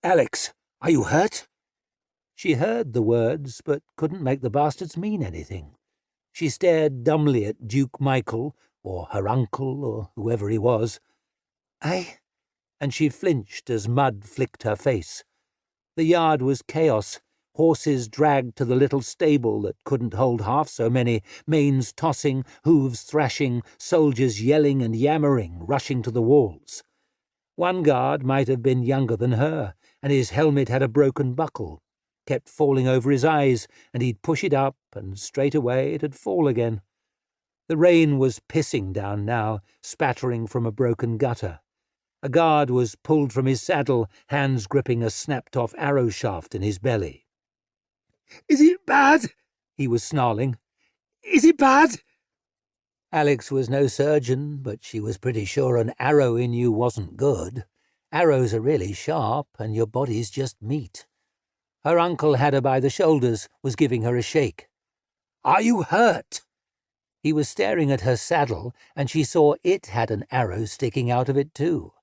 "Alex, are you hurt?" She heard the words, but couldn't make the bastards mean anything. She stared dumbly at Duke Michael, or her uncle, or whoever he was. And she flinched as mud flicked her face. The yard was chaos. Horses dragged to the little stable that couldn't hold half so many, manes tossing, hooves thrashing, soldiers yelling and yammering, rushing to the walls. One guard might have been younger than her, and his helmet had a broken buckle, kept falling over his eyes, and he'd push it up, and straight away it'd fall again. The rain was pissing down now, spattering from a broken gutter. A guard was pulled from his saddle, hands gripping a snapped-off arrow shaft in his belly. "Is it bad?" he was snarling. "Is it bad?" Alex was no surgeon, but she was pretty sure an arrow in you wasn't good. Arrows are really sharp, and your body's just meat. Her uncle had her by the shoulders, was giving her a shake. "Are you hurt?" He was staring at her saddle, and she saw it had an arrow sticking out of it too.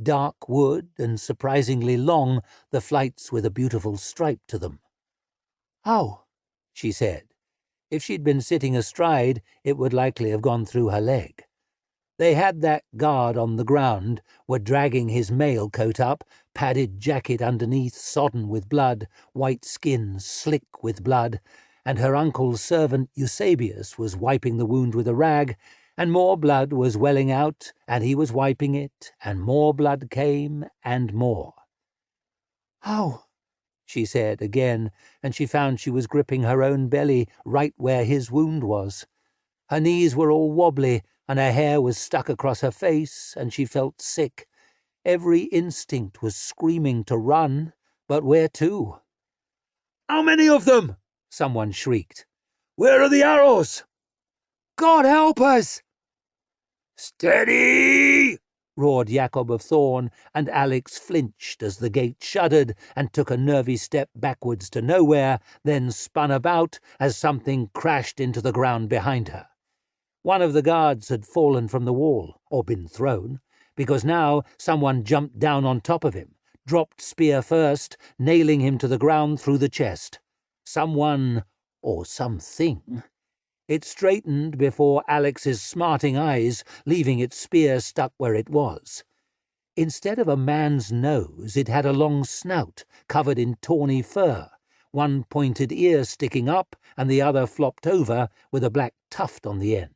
Dark wood and surprisingly long, the flights with a beautiful stripe to them. "Oh," she said. If she'd been sitting astride, it would likely have gone through her leg. They had that guard on the ground, were dragging his mail coat up, padded jacket underneath sodden with blood, white skin slick with blood, and her uncle's servant Eusebius was wiping the wound with a rag, and more blood was welling out, and he was wiping it, and more blood came, and more. "Oh," she said again, and she found she was gripping her own belly right where his wound was. Her knees were all wobbly, and her hair was stuck across her face, and she felt sick. Every instinct was screaming to run, but where to? "How many of them?" someone shrieked. "Where are the arrows?" "God help us!" "Steady!" roared Jacob of Thorn, and Alex flinched as the gate shuddered and took a nervy step backwards to nowhere, then spun about as something crashed into the ground behind her. One of the guards had fallen from the wall, or been thrown, because now someone jumped down on top of him, dropped spear first, nailing him to the ground through the chest. Someone, or something. It straightened before Alex's smarting eyes, leaving its spear stuck where it was. Instead of a man's nose, it had a long snout, covered in tawny fur, one pointed ear sticking up and the other flopped over with a black tuft on the end.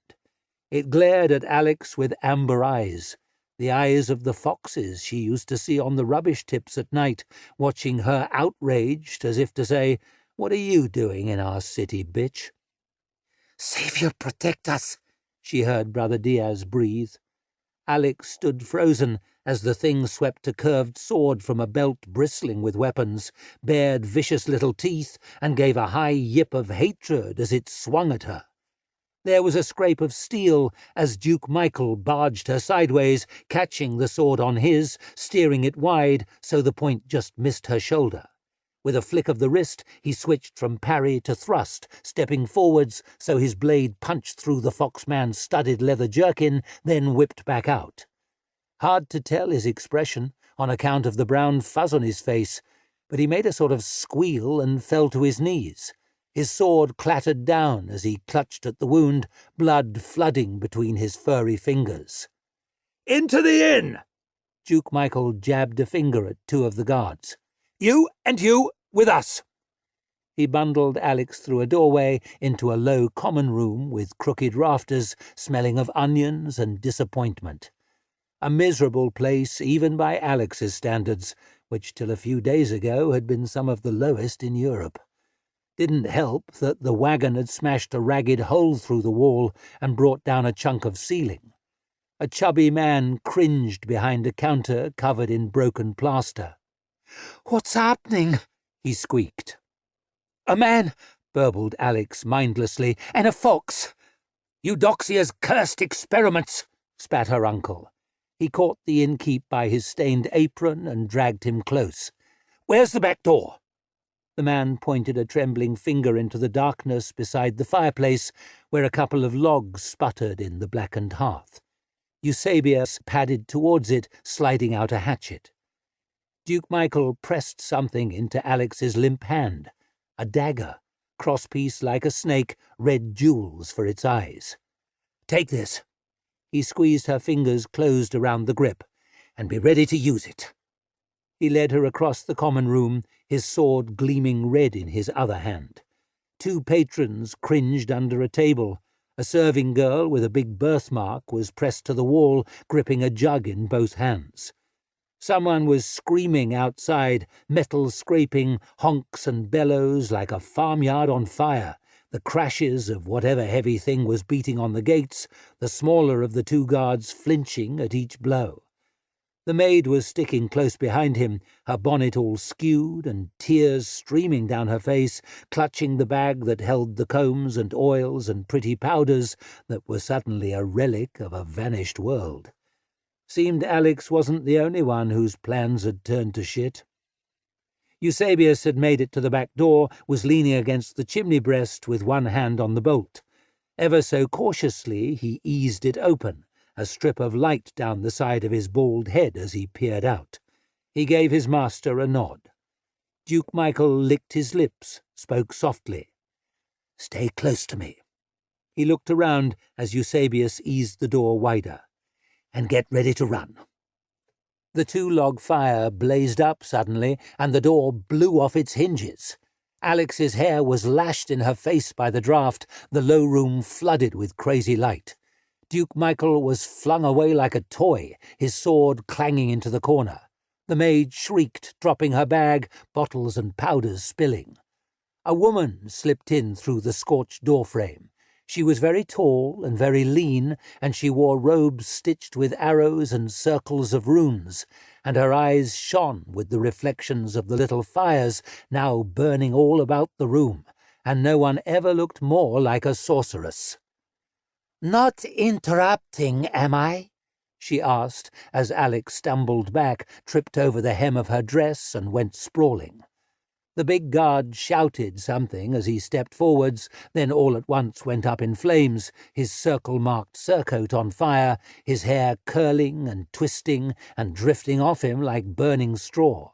It glared at Alex with amber eyes, the eyes of the foxes she used to see on the rubbish tips at night, watching her outraged as if to say, "What are you doing in our city, bitch?" "Savior, protect us," she heard Brother Diaz breathe. Alex stood frozen as the thing swept a curved sword from a belt bristling with weapons, bared vicious little teeth, and gave a high yip of hatred as it swung at her. There was a scrape of steel as Duke Michael barged her sideways, catching the sword on his, steering it wide so the point just missed her shoulder. With a flick of the wrist, he switched from parry to thrust, stepping forwards so his blade punched through the foxman's studded leather jerkin, then whipped back out. Hard to tell his expression, on account of the brown fuzz on his face, but he made a sort of squeal and fell to his knees. His sword clattered down as he clutched at the wound, blood flooding between his furry fingers. "Into the inn!" Duke Michael jabbed a finger at two of the guards. "You and you with us." He bundled Alex through a doorway into a low common room with crooked rafters smelling of onions and disappointment. A miserable place even by Alex's standards, which till a few days ago had been some of the lowest in Europe. Didn't help that the wagon had smashed a ragged hole through the wall and brought down a chunk of ceiling. A chubby man cringed behind a counter covered in broken plaster. "What's happening?" he squeaked. "A man," burbled Alex mindlessly, "and a fox." "Eudoxia's cursed experiments," spat her uncle. He caught the innkeep by his stained apron and dragged him close. "Where's the back door?" The man pointed a trembling finger into the darkness beside the fireplace, where a couple of logs sputtered in the blackened hearth. Eusebius padded towards it, sliding out a hatchet. Duke Michael pressed something into Alex's limp hand. A dagger, crosspiece like a snake, red jewels for its eyes. "Take this." He squeezed her fingers closed around the grip. "And be ready to use it." He led her across the common room, his sword gleaming red in his other hand. 2 patrons cringed under a table. A serving girl with a big birthmark was pressed to the wall, gripping a jug in both hands. Someone was screaming outside, metal scraping, honks and bellows like a farmyard on fire, the crashes of whatever heavy thing was beating on the gates, the smaller of the 2 guards flinching at each blow. The maid was sticking close behind him, her bonnet all skewed and tears streaming down her face, clutching the bag that held the combs and oils and pretty powders that were suddenly a relic of a vanished world. Seemed Alex wasn't the only one whose plans had turned to shit. Eusebius had made it to the back door, was leaning against the chimney breast with one hand on the bolt. Ever so cautiously he eased it open, a strip of light down the side of his bald head as he peered out. He gave his master a nod. Duke Michael licked his lips, spoke softly. "Stay close to me." He looked around as Eusebius eased the door wider. "And get ready to run." The 2-log fire blazed up suddenly, and the door blew off its hinges. Alex's hair was lashed in her face by the draught, the low room flooded with crazy light. Duke Michael was flung away like a toy, his sword clanging into the corner. The maid shrieked, dropping her bag, bottles and powders spilling. A woman slipped in through the scorched doorframe. She was very tall and very lean, and she wore robes stitched with arrows and circles of runes, and her eyes shone with the reflections of the little fires now burning all about the room, and no one ever looked more like a sorceress. "Not interrupting, am I?" she asked, as Alex stumbled back, tripped over the hem of her dress, and went sprawling. The big guard shouted something as he stepped forwards, then all at once went up in flames, his circle-marked surcoat on fire, his hair curling and twisting and drifting off him like burning straw.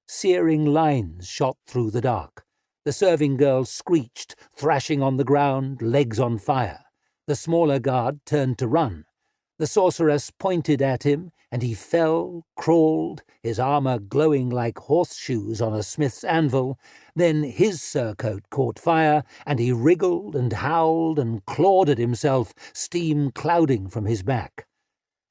Searing lines shot through the dark. The serving girl screeched, thrashing on the ground, legs on fire. The smaller guard turned to run. The sorceress pointed at him, and he fell, crawled, his armour glowing like horseshoes on a smith's anvil. Then his surcoat caught fire, and he wriggled and howled and clawed at himself, steam clouding from his back.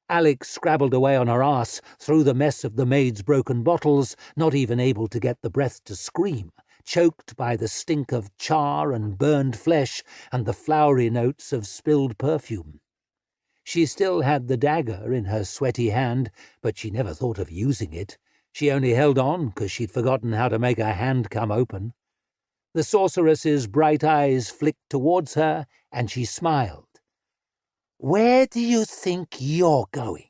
Alex scrabbled away on her arse, through the mess of the maid's broken bottles, not even able to get the breath to scream, choked by the stink of char and burned flesh and the flowery notes of spilled perfume. She still had the dagger in her sweaty hand, but she never thought of using it. She only held on because she'd forgotten how to make her hand come open. The sorceress's bright eyes flicked towards her, and she smiled. "Where do you think you're going?"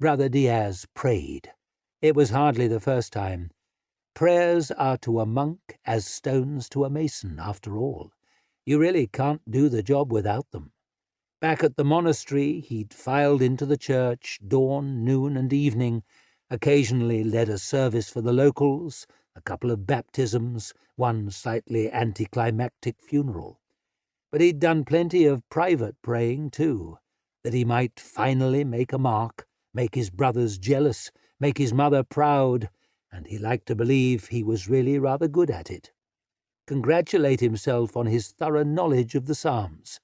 Brother Diaz prayed. It was hardly the first time. Prayers are to a monk as stones to a mason, after all. You really can't do the job without them. Back at the monastery, he'd filed into the church, dawn, noon, and evening, occasionally led a service for the locals, a couple of baptisms, one slightly anticlimactic funeral. But he'd done plenty of private praying, too, that he might finally make a mark, make his brothers jealous, make his mother proud, and he liked to believe he was really rather good at it. Congratulate himself on his thorough knowledge of the Psalms.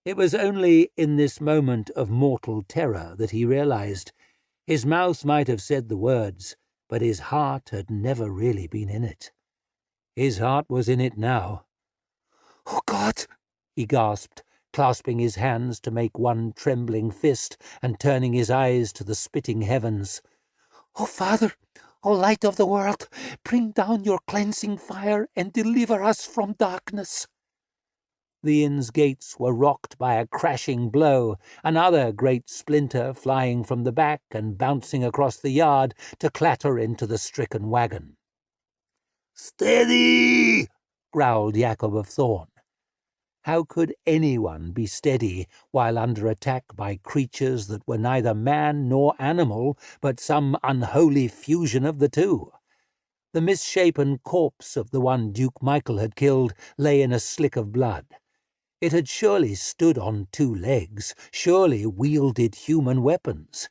It was only in this moment of mortal terror that he realized his mouth might have said the words, but his heart had never really been in it. His heart was in it now. "Oh, God!" he gasped, clasping his hands to make one trembling fist and turning his eyes to the spitting heavens. "Oh, Father! O light of the world, bring down your cleansing fire and deliver us from darkness." The inn's gates were rocked by a crashing blow, another great splinter flying from the back and bouncing across the yard to clatter into the stricken wagon. "Steady!" growled Jacob of Thorn. How could anyone be steady while under attack by creatures that were neither man nor animal, but some unholy fusion of the two? The misshapen corpse of the one Duke Michael had killed lay in a slick of blood. It had surely stood on two legs, surely wielded human weapons.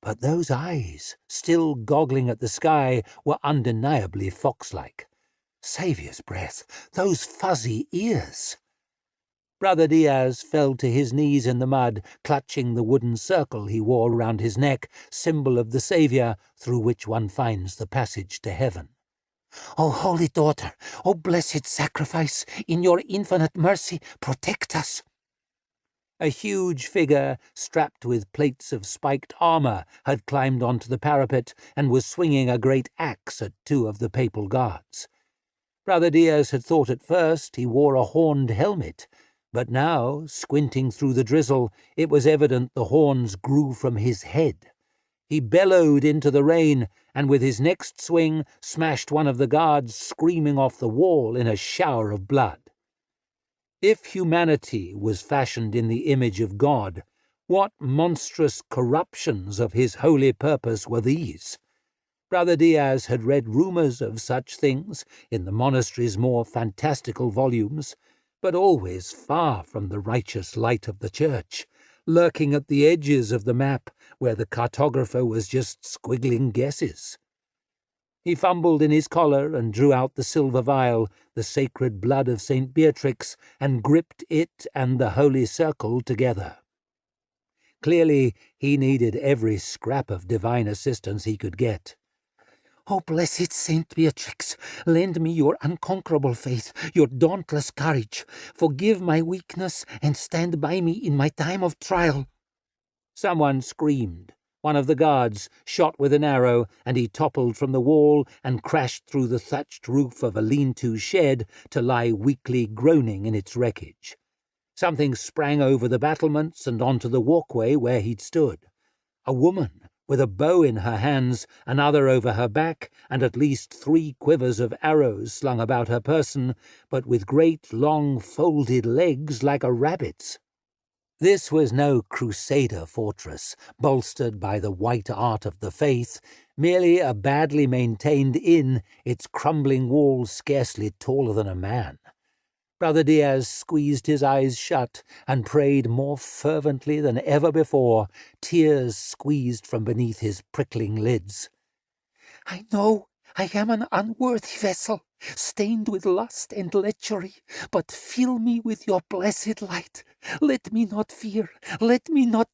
But those eyes, still goggling at the sky, were undeniably fox-like. Saviour's breath, those fuzzy ears! Brother Diaz fell to his knees in the mud, clutching the wooden circle he wore round his neck, symbol of the Saviour through which one finds the passage to heaven. "O Holy Daughter, O blessed sacrifice, in your infinite mercy, protect us!" A huge figure, strapped with plates of spiked armour, had climbed onto the parapet and was swinging a great axe at two of the papal guards. Brother Diaz had thought at first he wore a horned helmet, but now, squinting through the drizzle, it was evident the horns grew from his head. He bellowed into the rain, and with his next swing smashed one of the guards screaming off the wall in a shower of blood. If humanity was fashioned in the image of God, what monstrous corruptions of his holy purpose were these? Brother Diaz had read rumours of such things in the monastery's more fantastical volumes, but always far from the righteous light of the church, lurking at the edges of the map where the cartographer was just squiggling guesses. He fumbled in his collar and drew out the silver vial, the sacred blood of St. Beatrix, and gripped it and the holy circle together. Clearly he needed every scrap of divine assistance he could get. "O blessed St. Beatrix, lend me your unconquerable faith, your dauntless courage. Forgive my weakness and stand by me in my time of trial." Someone screamed. One of the guards shot with an arrow, and he toppled from the wall and crashed through the thatched roof of a lean-to shed to lie weakly groaning in its wreckage. Something sprang over the battlements and onto the walkway where he'd stood. A woman, with a bow in her hands, another over her back, and at least 3 quivers of arrows slung about her person, but with great long folded legs like a rabbit's. This was no crusader fortress, bolstered by the white art of the faith, merely a badly maintained inn, its crumbling walls scarcely taller than a man. Brother Diaz squeezed his eyes shut and prayed more fervently than ever before, tears squeezed from beneath his prickling lids. "I know I am an unworthy vessel, stained with lust and lechery, but fill me with your blessed light. Let me not fear, let me not—"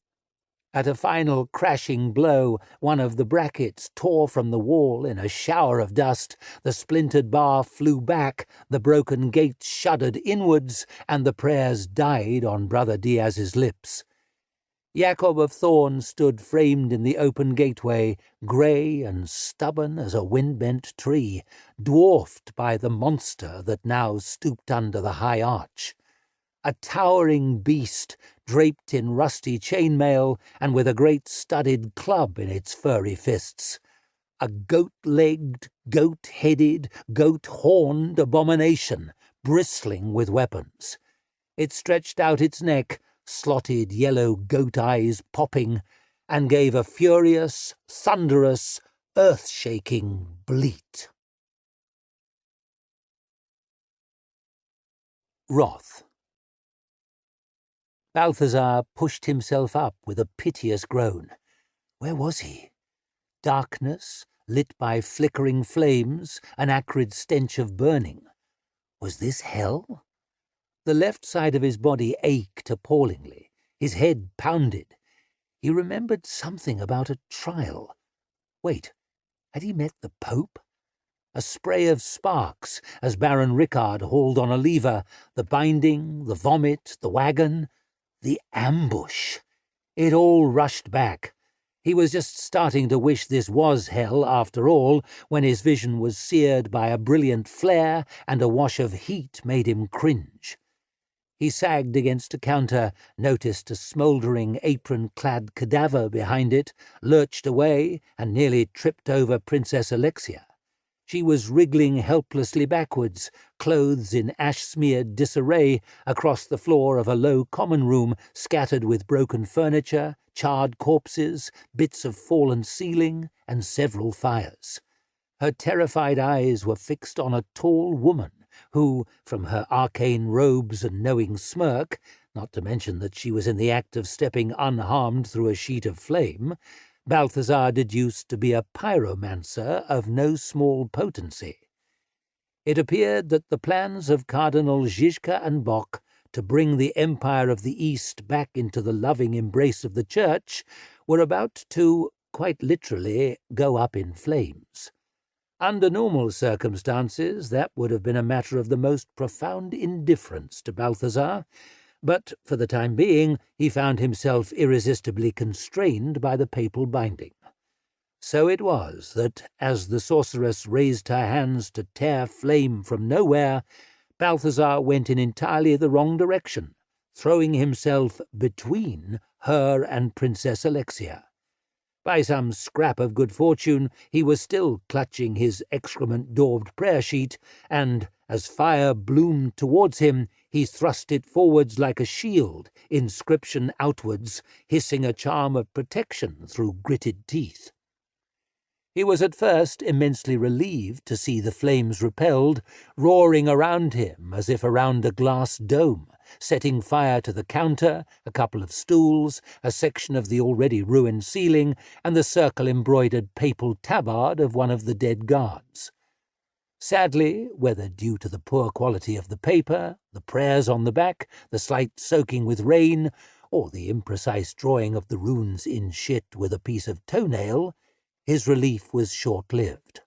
At a final crashing blow, one of the brackets tore from the wall in a shower of dust, the splintered bar flew back, the broken gate shuddered inwards, and the prayers died on Brother Diaz's lips. Jacob of Thorn stood framed in the open gateway, grey and stubborn as a wind-bent tree, dwarfed by the monster that now stooped under the high arch. A towering beast, draped in rusty chainmail and with a great studded club in its furry fists. A goat-legged, goat-headed, goat-horned abomination, bristling with weapons. It stretched out its neck, slotted yellow goat eyes popping, and gave a furious, thunderous, earth-shaking bleat. Wrath. Balthazar pushed himself up with a piteous groan. Where was he? Darkness, lit by flickering flames, an acrid stench of burning. Was this hell? The left side of his body ached appallingly. His head pounded. He remembered something about a trial. Wait, had he met the Pope? A spray of sparks as Baron Rickard hauled on a lever, the binding, the vomit, the wagon, the ambush. It all rushed back. He was just starting to wish this was hell after all, when his vision was seared by a brilliant flare and a wash of heat made him cringe. He sagged against a counter, noticed a smouldering, apron-clad cadaver behind it, lurched away, and nearly tripped over Princess Alexia. She was wriggling helplessly backwards, clothes in ash-smeared disarray, across the floor of a low common room scattered with broken furniture, charred corpses, bits of fallen ceiling, and several fires. Her terrified eyes were fixed on a tall woman who, from her arcane robes and knowing smirk, not to mention that she was in the act of stepping unharmed through a sheet of flame, Balthazar deduced to be a pyromancer of no small potency. It appeared that the plans of Cardinal Žižka and Bock to bring the Empire of the East back into the loving embrace of the Church were about to, quite literally, go up in flames. Under normal circumstances, that would have been a matter of the most profound indifference to Balthazar, but for the time being he found himself irresistibly constrained by the papal binding. So it was that, as the sorceress raised her hands to tear flame from nowhere, Balthazar went in entirely the wrong direction, throwing himself between her and Princess Alexia. By some scrap of good fortune he was still clutching his excrement-daubed prayer sheet, and, as fire bloomed towards him, he thrust it forwards like a shield, inscription outwards, hissing a charm of protection through gritted teeth. He was at first immensely relieved to see the flames repelled, roaring around him as if around a glass dome, setting fire to the counter, a couple of stools, a section of the already ruined ceiling, and the circle-embroidered papal tabard of one of the dead guards. Sadly, whether due to the poor quality of the paper, the prayers on the back, the slight soaking with rain, or the imprecise drawing of the runes in shit with a piece of toenail, his relief was short-lived.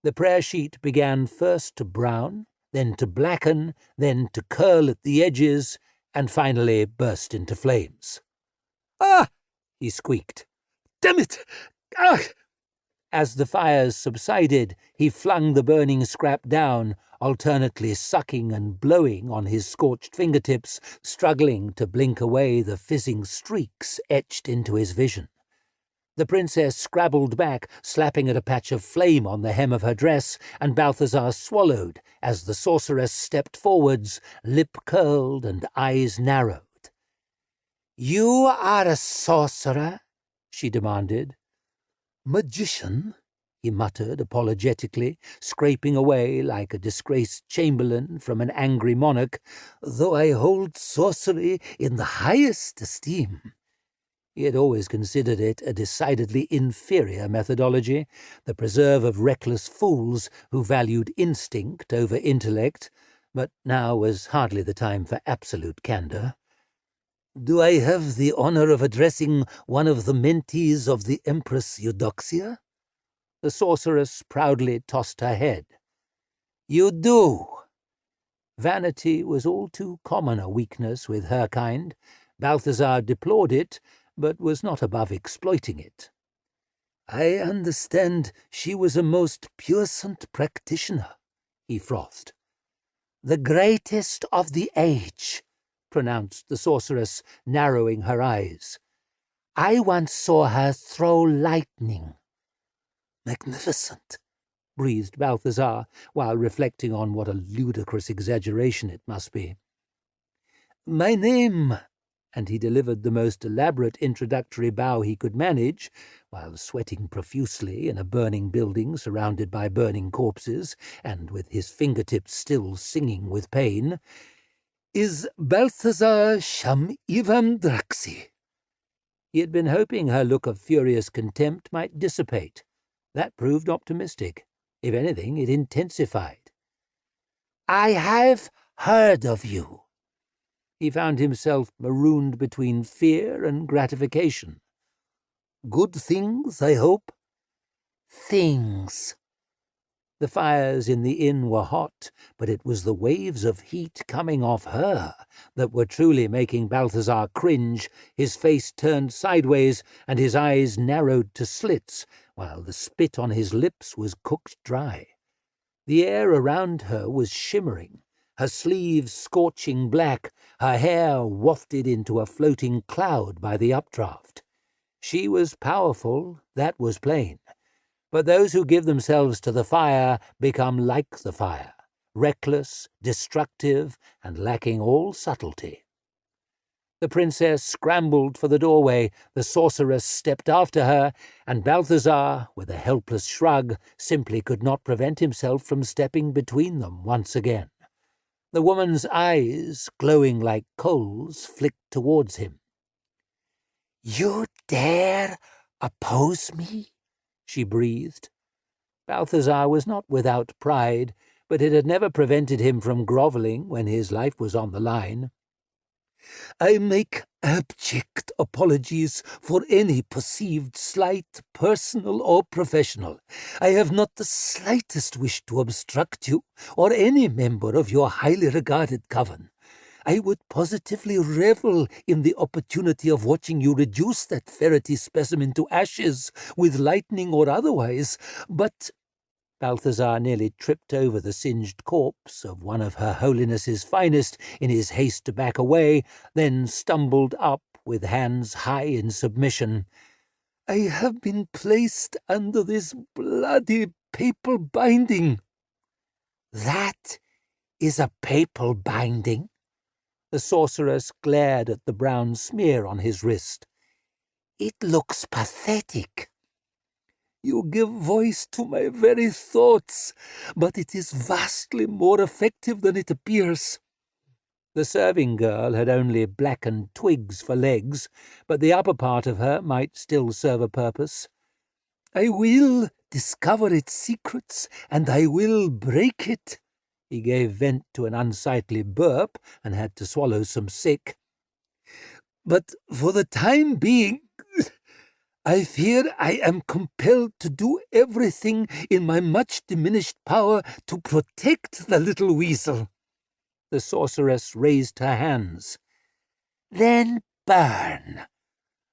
The prayer sheet began first to brown, then to blacken, then to curl at the edges, and finally burst into flames. "Ah!" he squeaked. "Damn it! Ah!" As the fires subsided, he flung the burning scrap down, alternately sucking and blowing on his scorched fingertips, struggling to blink away the fizzing streaks etched into his vision. The princess scrabbled back, slapping at a patch of flame on the hem of her dress, and Balthazar swallowed as the sorceress stepped forwards, lip curled and eyes narrowed. "You are a sorcerer?" she demanded. "Magician," he muttered apologetically, scraping away like a disgraced chamberlain from an angry monarch, "though I hold sorcery in the highest esteem." He had always considered it a decidedly inferior methodology, the preserve of reckless fools who valued instinct over intellect, but now was hardly the time for absolute candour. "Do I have the honour of addressing one of the mentees of the Empress Eudoxia?" The sorceress proudly tossed her head. "You do." Vanity was all too common a weakness with her kind. Balthazar deplored it, but was not above exploiting it. "I understand she was a most puissant practitioner," he frothed. "The greatest of the age," pronounced the sorceress, narrowing her eyes. "I once saw her throw lightning." "Magnificent," breathed Balthazar, while reflecting on what a ludicrous exaggeration it must be. "My name," and he delivered the most elaborate introductory bow he could manage, while sweating profusely in a burning building surrounded by burning corpses, and with his fingertips still singing with pain, "is Balthazar Sham-Ivan Draxi." He had been hoping her look of furious contempt might dissipate. That proved optimistic. If anything, it intensified. "I have heard of you." He found himself marooned between fear and gratification. "Good things, I hope?" "Things." The fires in the inn were hot, but it was the waves of heat coming off her that were truly making Balthazar cringe, his face turned sideways and his eyes narrowed to slits, while the spit on his lips was cooked dry. The air around her was shimmering, her sleeves scorching black, her hair wafted into a floating cloud by the updraft. She was powerful, that was plain, But those who give themselves to the fire become like the fire, reckless, destructive, and lacking all subtlety. The princess scrambled for the doorway, the sorceress stepped after her, and Balthazar, with a helpless shrug, simply could not prevent himself from stepping between them once again. The woman's eyes, glowing like coals, flicked towards him. "You dare oppose me?" she breathed. Balthazar was not without pride, but it had never prevented him from grovelling when his life was on the line. "I make abject apologies for any perceived slight, personal or professional. I have not the slightest wish to obstruct you or any member of your highly regarded coven. I would positively revel in the opportunity of watching you reduce that ferrety specimen to ashes, with lightning or otherwise, but—" Balthazar nearly tripped over the singed corpse of one of Her Holiness's finest in his haste to back away, then stumbled up with hands high in submission. "I have been placed under this bloody papal binding." "That is a papal binding?" The sorceress glared at the brown smear on his wrist. "It looks pathetic." "You give voice to my very thoughts, but it is vastly more effective than it appears." The serving girl had only blackened twigs for legs, but the upper part of her might still serve a purpose. "I will discover its secrets, and I will break it." He gave vent to an unsightly burp and had to swallow some sick. "But for the time being, I fear I am compelled to do everything in my much diminished power to protect the little weasel." The sorceress raised her hands. "Then burn."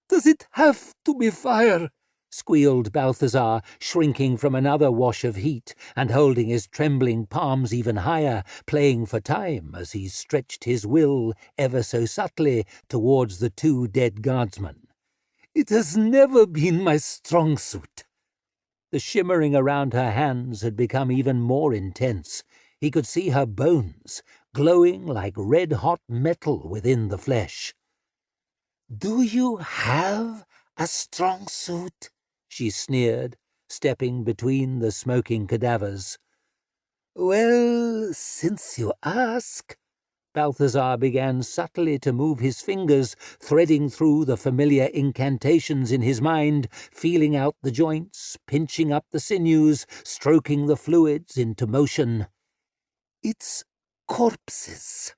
"Does it have to be fire?" squealed Balthazar, shrinking from another wash of heat and holding his trembling palms even higher, playing for time as he stretched his will ever so subtly towards the two dead guardsmen. "It has never been my strong suit." The shimmering around her hands had become even more intense. He could see her bones, glowing like red-hot metal within the flesh. "Do you have a strong suit?" she sneered, stepping between the smoking cadavers. "Well, since you ask—" Balthazar began subtly to move his fingers, threading through the familiar incantations in his mind, feeling out the joints, pinching up the sinews, stroking the fluids into motion. "It's corpses."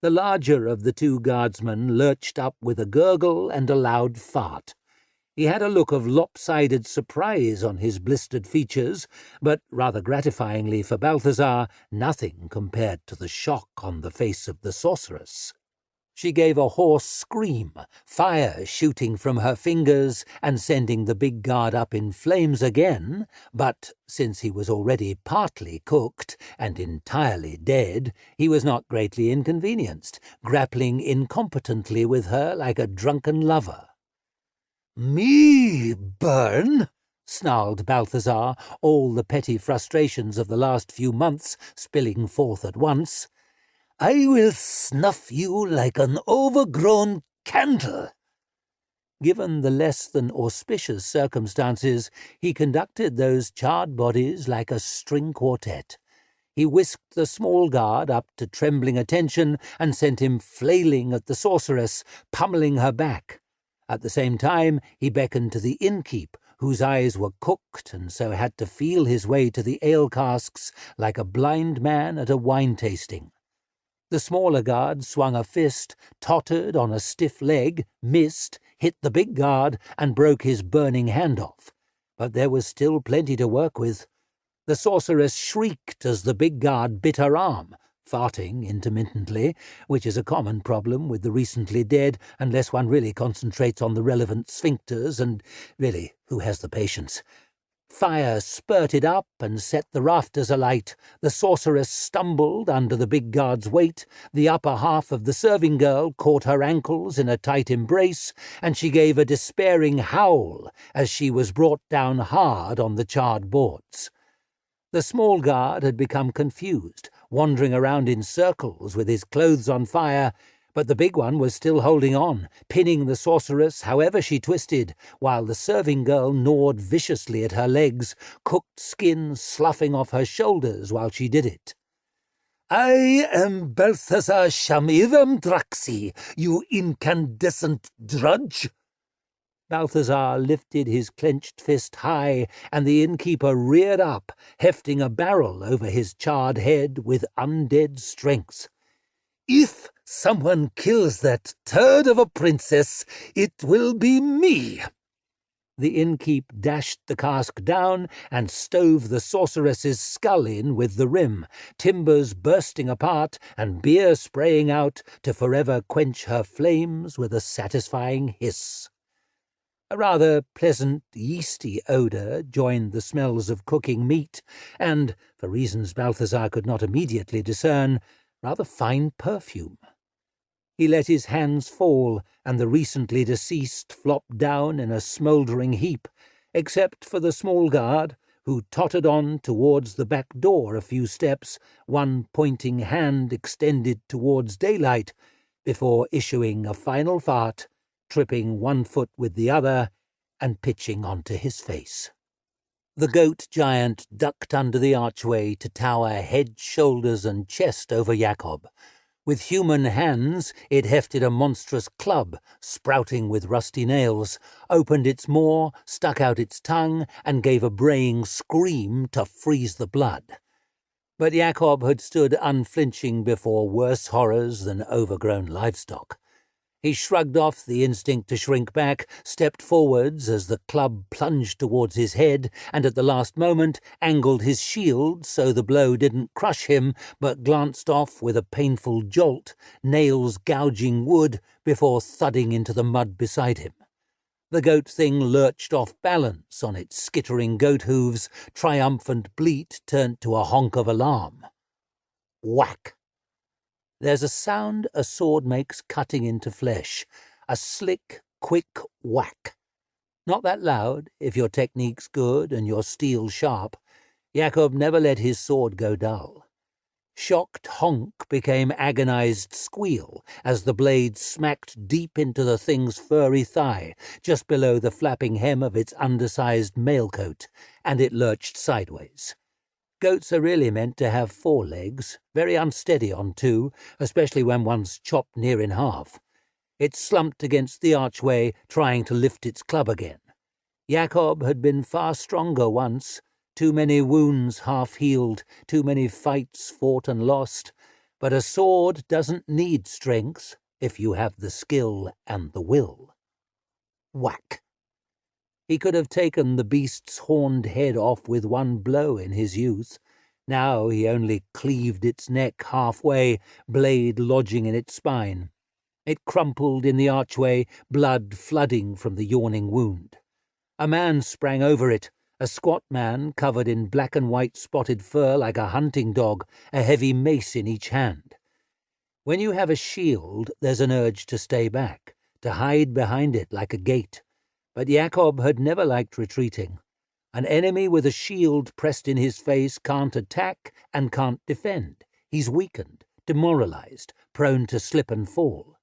The larger of the two guardsmen lurched up with a gurgle and a loud fart. He had a look of lopsided surprise on his blistered features, but, rather gratifyingly for Balthazar, nothing compared to the shock on the face of the sorceress. She gave a hoarse scream, fire shooting from her fingers and sending the big guard up in flames again, but since he was already partly cooked and entirely dead, he was not greatly inconvenienced, grappling incompetently with her like a drunken lover. "Me burn?" snarled Balthazar, all the petty frustrations of the last few months spilling forth at once. "I will snuff you like an overgrown candle." Given the less than auspicious circumstances, he conducted those charred bodies like a string quartet. He whisked the small guard up to trembling attention and sent him flailing at the sorceress, pummeling her back. At the same time, he beckoned to the innkeep, whose eyes were cooked and so had to feel his way to the ale casks like a blind man at a wine tasting. The smaller guard swung a fist, tottered on a stiff leg, missed, hit the big guard, and broke his burning hand off. But there was still plenty to work with. The sorceress shrieked as the big guard bit her arm, farting intermittently, which is a common problem with the recently dead unless one really concentrates on the relevant sphincters, and really, who has the patience? Fire spurted up and set the rafters alight. The sorceress stumbled under the big guard's weight. The upper half of the serving girl caught her ankles in a tight embrace, and she gave a despairing howl as she was brought down hard on the charred boards. The small guard had become confused, wandering around in circles with his clothes on fire, but the big one was still holding on, pinning the sorceress however she twisted, while the serving girl gnawed viciously at her legs, cooked skin sloughing off her shoulders while she did it. "I am Balthazar Shamiram Draxi, you incandescent drudge!" Balthazar lifted his clenched fist high, and the innkeeper reared up, hefting a barrel over his charred head with undead strength. "If someone kills that turd of a princess, it will be me!" The innkeep dashed the cask down and stove the sorceress's skull in with the rim, timbers bursting apart and beer spraying out to forever quench her flames with a satisfying hiss. A rather pleasant, yeasty odour joined the smells of cooking meat, and, for reasons Balthazar could not immediately discern, rather fine perfume. He let his hands fall, and the recently deceased flopped down in a smouldering heap, except for the small guard, who tottered on towards the back door a few steps, one pointing hand extended towards daylight, before issuing a final fart, tripping one foot with the other, and pitching onto his face. The goat giant ducked under the archway to tower head, shoulders, and chest over Jacob. With human hands, it hefted a monstrous club, sprouting with rusty nails, opened its maw, stuck out its tongue, and gave a braying scream to freeze the blood. But Jacob had stood unflinching before worse horrors than overgrown livestock. He shrugged off the instinct to shrink back, stepped forwards as the club plunged towards his head, and at the last moment angled his shield so the blow didn't crush him, but glanced off with a painful jolt, nails gouging wood, before thudding into the mud beside him. The goat thing lurched off balance on its skittering goat hooves, triumphant bleat turned to a honk of alarm. Whack! There's a sound a sword makes cutting into flesh, a slick, quick whack. Not that loud, if your technique's good and your steel sharp. Jacob never let his sword go dull. Shocked honk became agonized squeal as the blade smacked deep into the thing's furry thigh, just below the flapping hem of its undersized mailcoat, and it lurched sideways. Goats are really meant to have 4 legs, very unsteady on 2, especially when one's chopped near in half. It slumped against the archway, trying to lift its club again. Jacob had been far stronger once, too many wounds half-healed, too many fights fought and lost, but a sword doesn't need strength if you have the skill and the will. Whack! He could have taken the beast's horned head off with one blow in his youth. Now he only cleaved its neck halfway, blade lodging in its spine. It crumpled in the archway, blood flooding from the yawning wound. A man sprang over it, a squat man covered in black and white spotted fur like a hunting dog, a heavy mace in each hand. When you have a shield, there's an urge to stay back, to hide behind it like a gate. But Jacob had never liked retreating. An enemy with a shield pressed in his face can't attack and can't defend. He's weakened, demoralized, prone to slip and fall.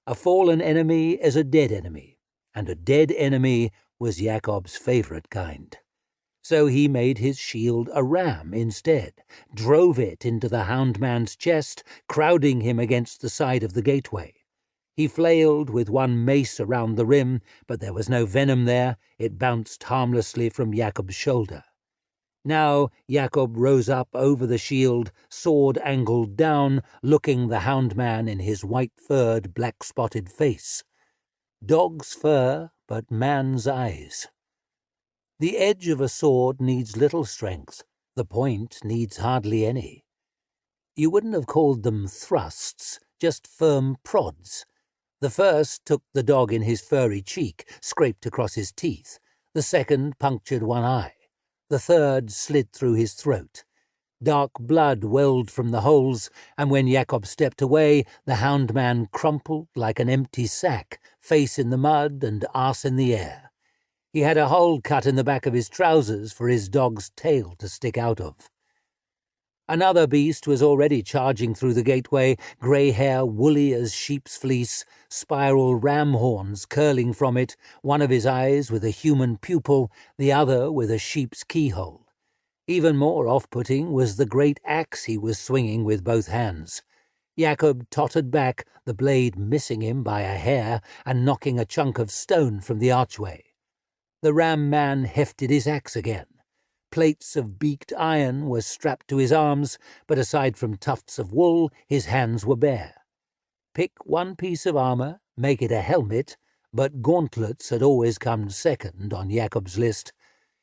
A fallen enemy is a dead enemy, and a dead enemy was Jacob's favorite kind. So he made his shield a ram instead, drove it into the houndman's chest, crowding him against the side of the gateway. He flailed with one mace around the rim, but there was no venom there. It bounced harmlessly from Jacob's shoulder. Now Jacob rose up over the shield, sword angled down, looking the houndman in his white-furred, black-spotted face. Dog's fur, but man's eyes. The edge of a sword needs little strength. The point needs hardly any. You wouldn't have called them thrusts, just firm prods. The first took the dog in his furry cheek, scraped across his teeth. The second punctured one eye. The third slid through his throat. Dark blood welled from the holes, and when Jakob stepped away, the hound man crumpled like an empty sack, face in the mud and arse in the air. He had a hole cut in the back of his trousers for his dog's tail to stick out of. Another beast was already charging through the gateway, grey hair woolly as sheep's fleece, spiral ram horns curling from it, one of his eyes with a human pupil, the other with a sheep's keyhole. Even more off-putting was the great axe he was swinging with both hands. Jakob tottered back, the blade missing him by a hair and knocking a chunk of stone from the archway. The ram man hefted his axe again. Plates of beaked iron were strapped to his arms, but aside from tufts of wool, his hands were bare. Pick one piece of armour, make it a helmet, but gauntlets had always come second on Jakob's list.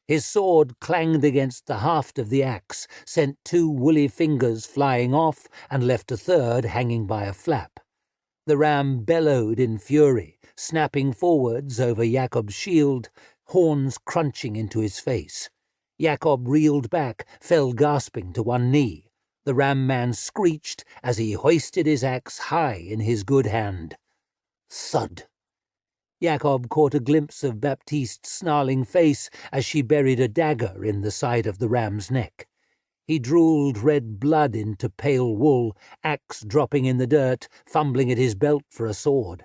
His sword clanged against the haft of the axe, sent 2 woolly fingers flying off, and left a third hanging by a flap. The ram bellowed in fury, snapping forwards over Jakob's shield, horns crunching into his face. Jakob reeled back, fell gasping to one knee. The ram man screeched as he hoisted his axe high in his good hand. Thud! Jakob caught a glimpse of Baptiste's snarling face as she buried a dagger in the side of the ram's neck. He drooled red blood into pale wool, axe dropping in the dirt, fumbling at his belt for a sword.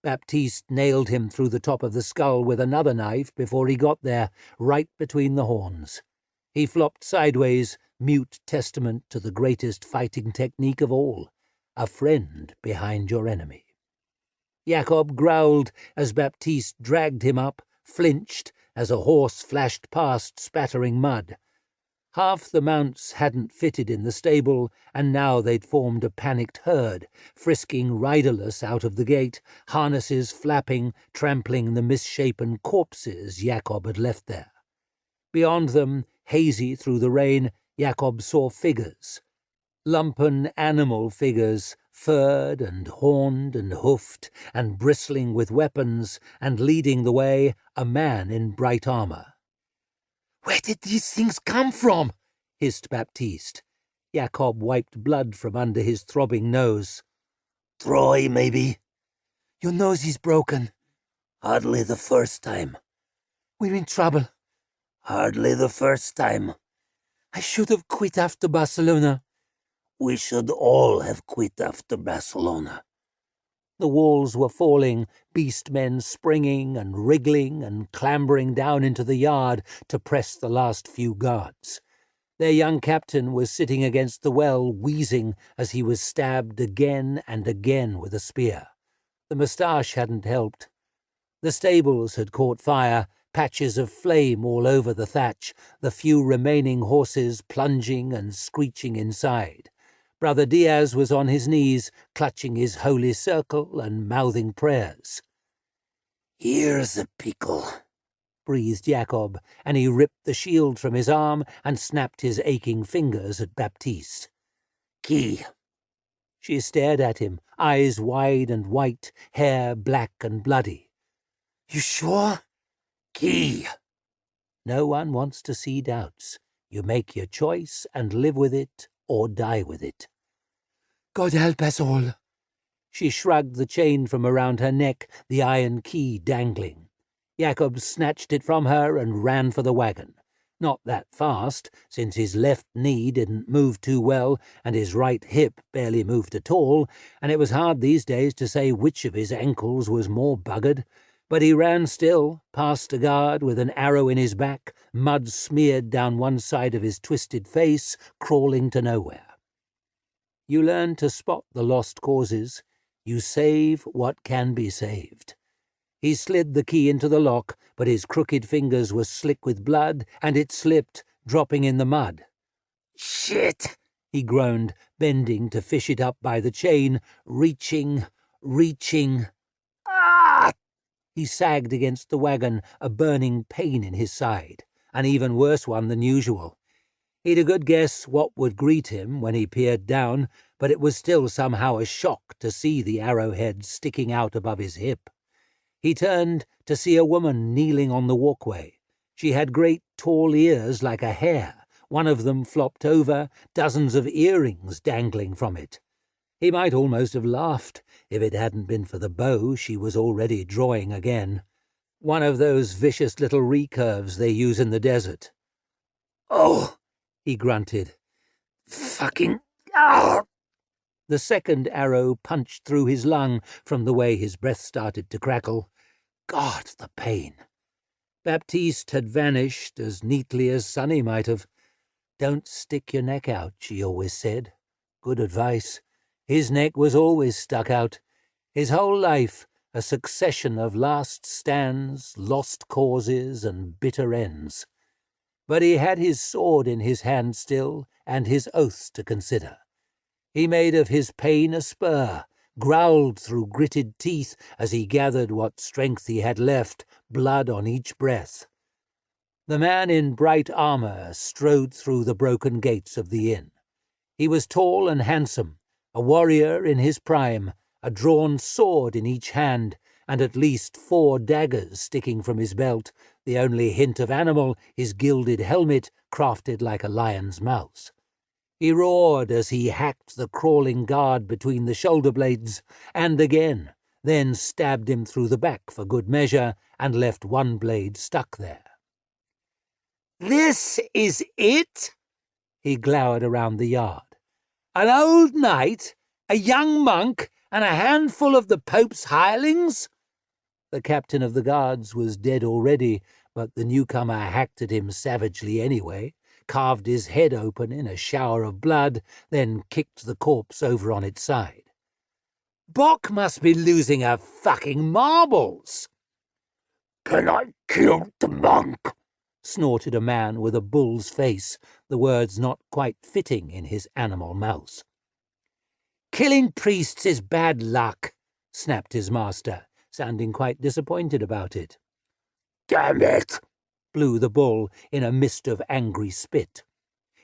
Baptiste nailed him through the top of the skull with another knife before he got there, right between the horns. He flopped sideways, mute testament to the greatest fighting technique of all, a friend behind your enemy. Jakob growled as Baptiste dragged him up, flinched as a horse flashed past spattering mud. Half the mounts hadn't fitted in the stable, and now they'd formed a panicked herd, frisking riderless out of the gate, harnesses flapping, trampling the misshapen corpses Jakob had left there. Beyond them, hazy through the rain, Jakob saw figures. Lumpen animal figures, furred and horned and hoofed, and bristling with weapons, and leading the way, a man in bright armour. "Where did these things come from?" hissed Baptiste. Jakob wiped blood from under his throbbing nose. "Troy, maybe." "Your nose is broken." "Hardly the first time." "We're in trouble." "Hardly the first time." "I should have quit after Barcelona." "We should all have quit after Barcelona." The walls were falling, beast-men springing and wriggling and clambering down into the yard to press the last few guards. Their young captain was sitting against the well, wheezing as he was stabbed again and again with a spear. The moustache hadn't helped. The stables had caught fire, patches of flame all over the thatch, the few remaining horses plunging and screeching inside. Brother Diaz was on his knees, clutching his holy circle and mouthing prayers. "Here's a pickle," breathed Jakob, and he ripped the shield from his arm and snapped his aching fingers at Baptiste. "Key." She stared at him, eyes wide and white, hair black and bloody. "You sure?" "Key." No one wants to see doubts. You make your choice and live with it or die with it. "God help us all." She shrugged the chain from around her neck, the iron key dangling. Jakob snatched it from her and ran for the wagon. Not that fast, since his left knee didn't move too well and his right hip barely moved at all, and it was hard these days to say which of his ankles was more buggered. But he ran still, past a guard with an arrow in his back, mud smeared down one side of his twisted face, crawling to nowhere. You learn to spot the lost causes. You save what can be saved. He slid the key into the lock, but his crooked fingers were slick with blood, and it slipped, dropping in the mud. "Shit!" he groaned, bending to fish it up by the chain, reaching. "Ah!" He sagged against the wagon, a burning pain in his side, an even worse one than usual. He'd a good guess what would greet him when he peered down, but it was still somehow a shock to see the arrowhead sticking out above his hip. He turned to see a woman kneeling on the walkway. She had great tall ears like a hare. One of them flopped over, dozens of earrings dangling from it. He might almost have laughed if it hadn't been for the bow she was already drawing again. One of those vicious little recurves they use in the desert. "Oh," he grunted. "Fucking... ah!" The second arrow punched through his lung from the way his breath started to crackle. God, the pain. Baptiste had vanished as neatly as Sonny might have. "Don't stick your neck out," she always said. Good advice. His neck was always stuck out. His whole life a succession of last stands, lost causes, and bitter ends. But he had his sword in his hand still, and his oaths to consider. He made of his pain a spur, growled through gritted teeth as he gathered what strength he had left, blood on each breath. The man in bright armour strode through the broken gates of the inn. He was tall and handsome, a warrior in his prime, a drawn sword in each hand, and at least 4 daggers sticking from his belt, the only hint of animal his gilded helmet crafted like a lion's mouth. He roared as he hacked the crawling guard between the shoulder blades, and again, then stabbed him through the back for good measure, and left one blade stuck there. "This is it?" He glowered around the yard. "An old knight, a young monk, and a handful of the Pope's hirelings?" The captain of the guards was dead already, but the newcomer hacked at him savagely anyway, carved his head open in a shower of blood, then kicked the corpse over on its side. "Bock must be losing her fucking marbles." "Can I kill the monk?" snorted a man with a bull's face, the words not quite fitting in his animal mouth. "Killing priests is bad luck," snapped his master, sounding quite disappointed about it. "Damn it!" blew the bull in a mist of angry spit.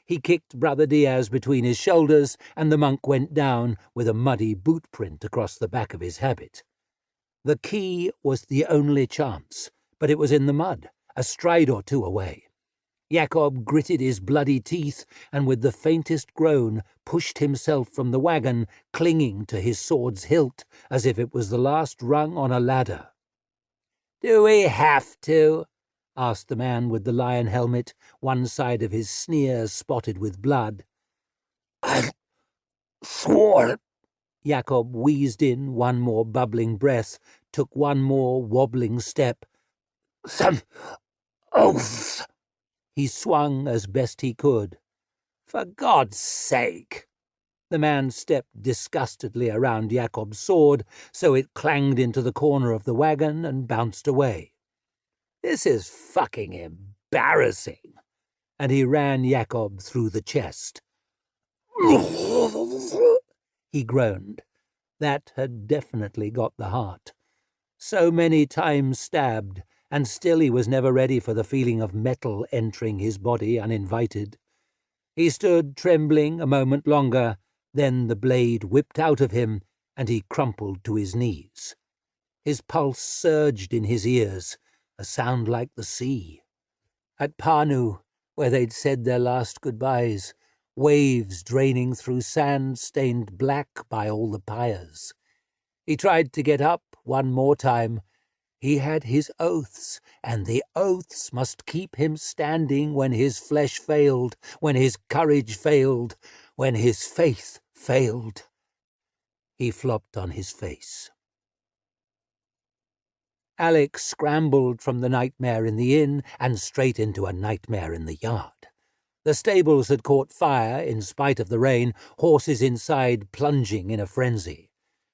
He kicked Brother Diaz between his shoulders, and the monk went down with a muddy boot print across the back of his habit. The key was the only chance, but it was in the mud, a stride or two away. Jacob gritted his bloody teeth, and with the faintest groan pushed himself from the wagon, clinging to his sword's hilt as if it was the last rung on a ladder. "Do we have to?" asked the man with the lion helmet, one side of his sneer spotted with blood. "I swore." Jacob wheezed in one more bubbling breath, took one more wobbling step. "Some oaths." He swung as best he could. "For God's sake!" The man stepped disgustedly around Jacob's sword, so it clanged into the corner of the wagon and bounced away. "This is fucking embarrassing." And he ran Jacob through the chest. He groaned. That had definitely got the heart. So many times stabbed, and still he was never ready for the feeling of metal entering his body uninvited. He stood trembling a moment longer, then the blade whipped out of him, and he crumpled to his knees. His pulse surged in his ears, a sound like the sea. At Panu, where they'd said their last goodbyes, waves draining through sand stained black by all the pyres. He tried to get up one more time. He had his oaths, and the oaths must keep him standing when his flesh failed, when his courage failed, when his faith failed. He flopped on his face. Alex scrambled from the nightmare in the inn and straight into a nightmare in the yard. The stables had caught fire in spite of the rain, horses inside plunging in a frenzy.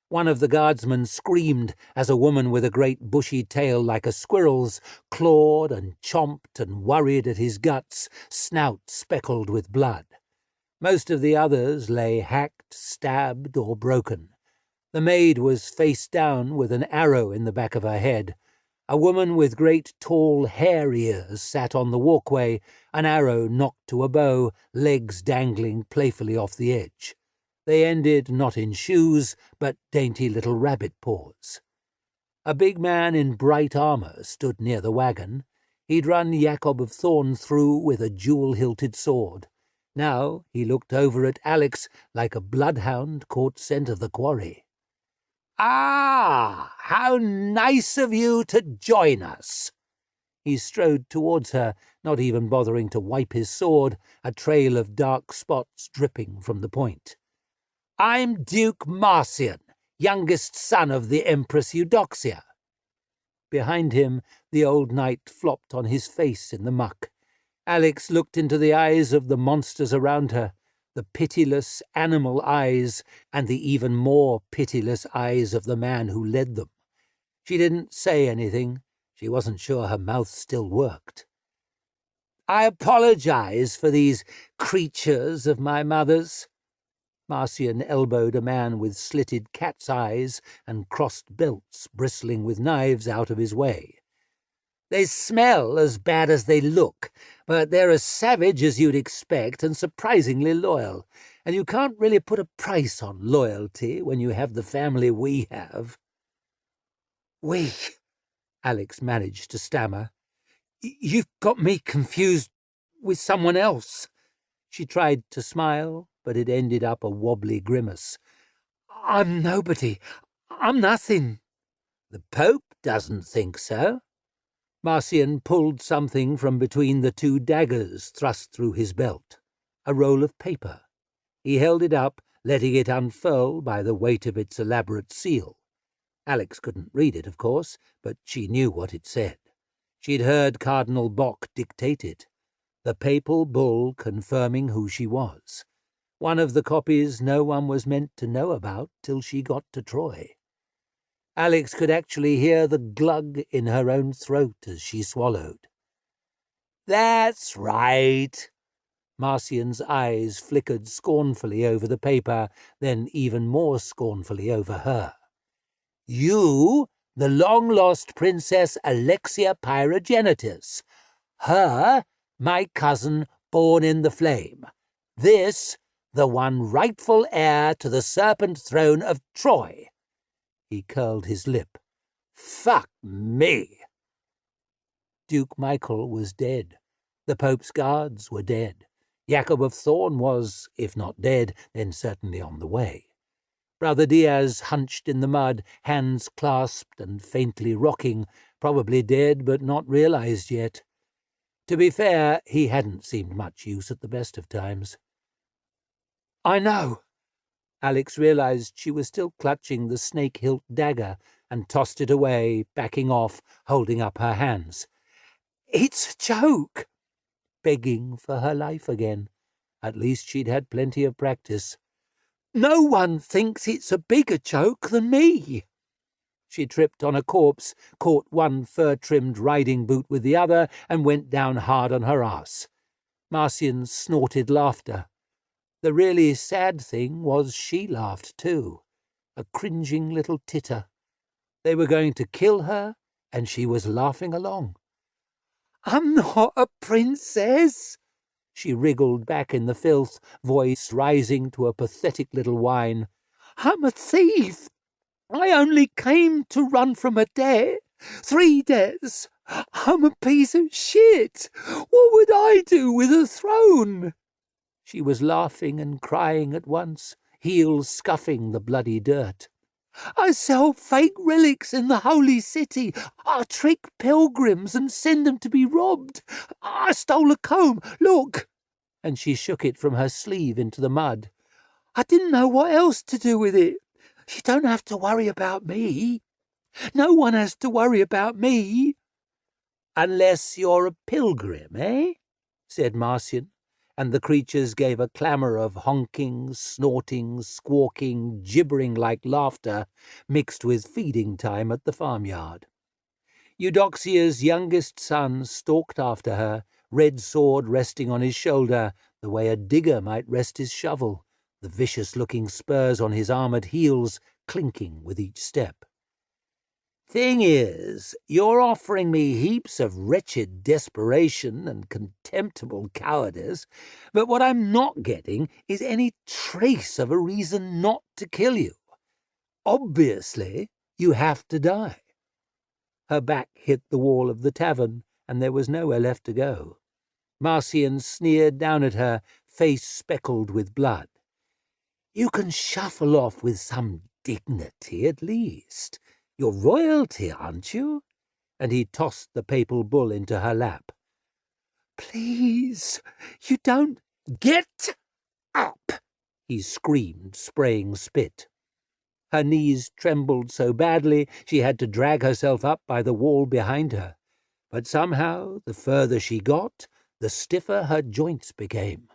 One of the guardsmen screamed as a woman with a great bushy tail like a squirrel's clawed and chomped and worried at his guts, snout speckled with blood. Most of the others lay hacked, stabbed, or broken. The maid was face down with an arrow in the back of her head. A woman with great tall hair ears sat on the walkway, an arrow knocked to a bow, legs dangling playfully off the edge. They ended not in shoes, but dainty little rabbit paws. A big man in bright armour stood near the wagon. He'd run Jacob of Thorn through with a jewel-hilted sword. Now he looked over at Alex like a bloodhound caught scent of the quarry. "Ah, how nice of you to join us!" He strode towards her, not even bothering to wipe his sword, a trail of dark spots dripping from the point. "I'm Duke Marcian, youngest son of the Empress Eudoxia." Behind him, the old knight flopped on his face in the muck. Alex looked into the eyes of the monsters around her, the pitiless animal eyes and the even more pitiless eyes of the man who led them. She didn't say anything. She wasn't sure her mouth still worked. "I apologize for these creatures of my mother's." Marcian elbowed a man with slitted cat's eyes and crossed belts bristling with knives out of his way. "They smell as bad as they look, but they're as savage as you'd expect and surprisingly loyal, and you can't really put a price on loyalty when you have the family we have." "We," Alex managed to stammer. "You've got me confused with someone else." She tried to smile, but it ended up a wobbly grimace. "I'm nobody. I'm nothing." "The Pope doesn't think so." Marcian pulled something from between the two daggers thrust through his belt, a roll of paper. He held it up, letting it unfurl by the weight of its elaborate seal. Alex couldn't read it, of course, but she knew what it said. She'd heard Cardinal Bock dictate it, the papal bull confirming who she was. One of the copies no one was meant to know about till she got to Troy. Alex could actually hear the glug in her own throat as she swallowed. "That's right." Marcian's eyes flickered scornfully over the paper, then even more scornfully over her. "You, the long-lost Princess Alexia Pyrogenitus. Her, my cousin born in the flame. This, the one rightful heir to the serpent throne of Troy." He curled his lip. "Fuck me." Duke Michael was dead. The Pope's guards were dead. Jacob of Thorn was, if not dead, then certainly on the way. Brother Diaz hunched in the mud, hands clasped and faintly rocking, probably dead but not realized yet. To be fair, he hadn't seemed much use at the best of times. "I know." Alex realized she was still clutching the snake-hilt dagger and tossed it away, backing off, holding up her hands. "It's a joke." Begging for her life again. At least she'd had plenty of practice. "No one thinks it's a bigger joke than me." She tripped on a corpse, caught one fur-trimmed riding boot with the other, and went down hard on her ass. Marcian snorted laughter. The really sad thing was she laughed too, a cringing little titter. They were going to kill her, and she was laughing along. "I'm not a princess." She wriggled back in the filth, voice rising to a pathetic little whine. "I'm a thief. I only came to run from a debt. 3 debts. I'm a piece of shit. What would I do with a throne?" She was laughing and crying at once, heels scuffing the bloody dirt. "I sell fake relics in the holy city. I trick pilgrims and send them to be robbed. I stole a comb. Look!" And she shook it from her sleeve into the mud. "I didn't know what else to do with it. You don't have to worry about me. No one has to worry about me." "Unless you're a pilgrim, eh?" said Marcian, and the creatures gave a clamour of honking, snorting, squawking, gibbering-like laughter mixed with feeding time at the farmyard. Eudoxia's youngest son stalked after her, red sword resting on his shoulder, the way a digger might rest his shovel, the vicious-looking spurs on his armoured heels clinking with each step. "Thing is, you're offering me heaps of wretched desperation and contemptible cowardice, but what I'm not getting is any trace of a reason not to kill you. Obviously, you have to die." Her back hit the wall of the tavern, and there was nowhere left to go. Marcian sneered down at her, face speckled with blood. "You can shuffle off with some dignity at least. You're royalty, aren't you?" And he tossed the papal bull into her lap. "Please, you don't—" "Get up!" he screamed, spraying spit. Her knees trembled so badly she had to drag herself up by the wall behind her. But somehow, the further she got, the stiffer her joints became.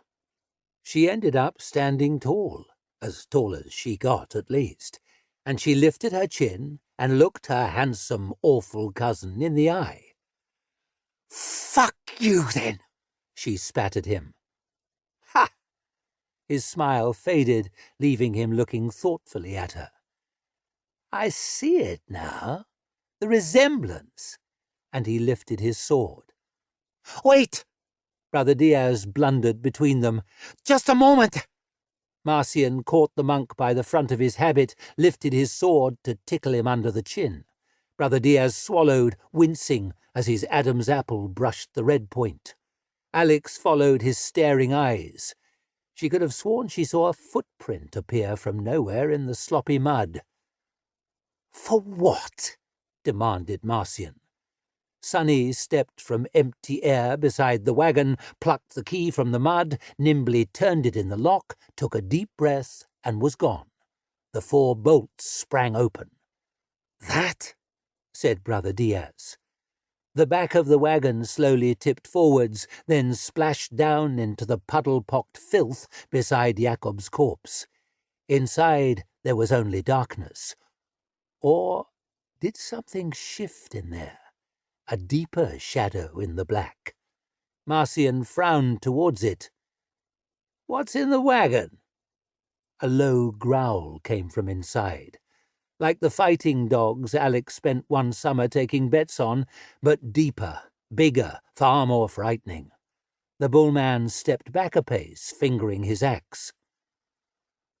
She ended up standing tall as she got at least, and she lifted her chin and looked her handsome, awful cousin in the eye. "Fuck you, then!" she spat at him. "Ha!" His smile faded, leaving him looking thoughtfully at her. "I see it now, the resemblance," and he lifted his sword. "Wait!" Brother Diaz blundered between them. "Just a moment!" Marcian caught the monk by the front of his habit, lifted his sword to tickle him under the chin. Brother Diaz swallowed, wincing, as his Adam's apple brushed the red point. Alex followed his staring eyes. She could have sworn she saw a footprint appear from nowhere in the sloppy mud. "For what?" demanded Marcian. Sonny stepped from empty air beside the wagon, plucked the key from the mud, nimbly turned it in the lock, took a deep breath, and was gone. The 4 bolts sprang open. "That?" said Brother Diaz. The back of the wagon slowly tipped forwards, then splashed down into the puddle-pocked filth beside Jakob's corpse. Inside there was only darkness. Or did something shift in there? A deeper shadow in the black. Marcian frowned towards it. "What's in the wagon?" A low growl came from inside. Like the fighting dogs Alex spent one summer taking bets on, but deeper, bigger, far more frightening. The bullman stepped back a pace, fingering his axe.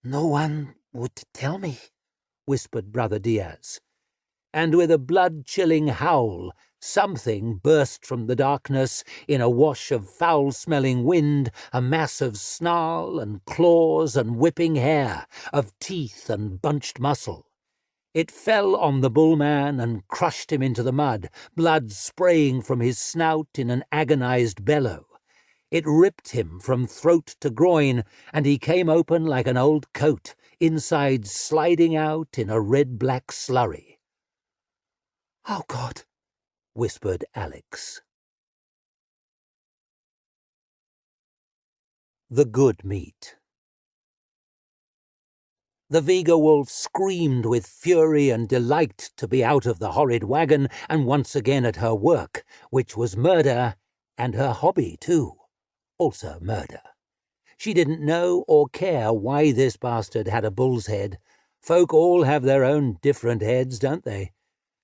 "No one would tell me," whispered Brother Diaz. And with a blood-chilling howl, something burst from the darkness in a wash of foul-smelling wind, a mass of snarl and claws and whipping hair, of teeth and bunched muscle. It fell on the bullman and crushed him into the mud, blood spraying from his snout in an agonized bellow. It ripped him from throat to groin, and he came open like an old coat, inside sliding out in a red-black slurry. "Oh, God," whispered Alex. The good meat. The Viga wolf screamed with fury and delight to be out of the horrid wagon and once again at her work, which was murder, and her hobby too, also murder. She didn't know or care why this bastard had a bull's head. Folk all have their own different heads, don't they?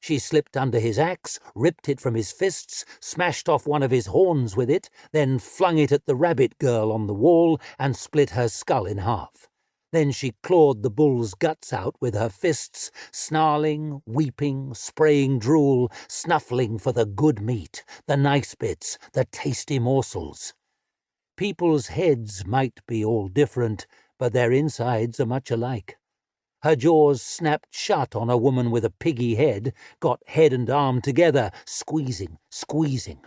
She slipped under his axe, ripped it from his fists, smashed off one of his horns with it, then flung it at the rabbit girl on the wall and split her skull in half. Then she clawed the bull's guts out with her fists, snarling, weeping, spraying drool, snuffling for the good meat, the nice bits, the tasty morsels. People's heads might be all different, but their insides are much alike. Her jaws snapped shut on a woman with a piggy head, got head and arm together, squeezing, squeezing.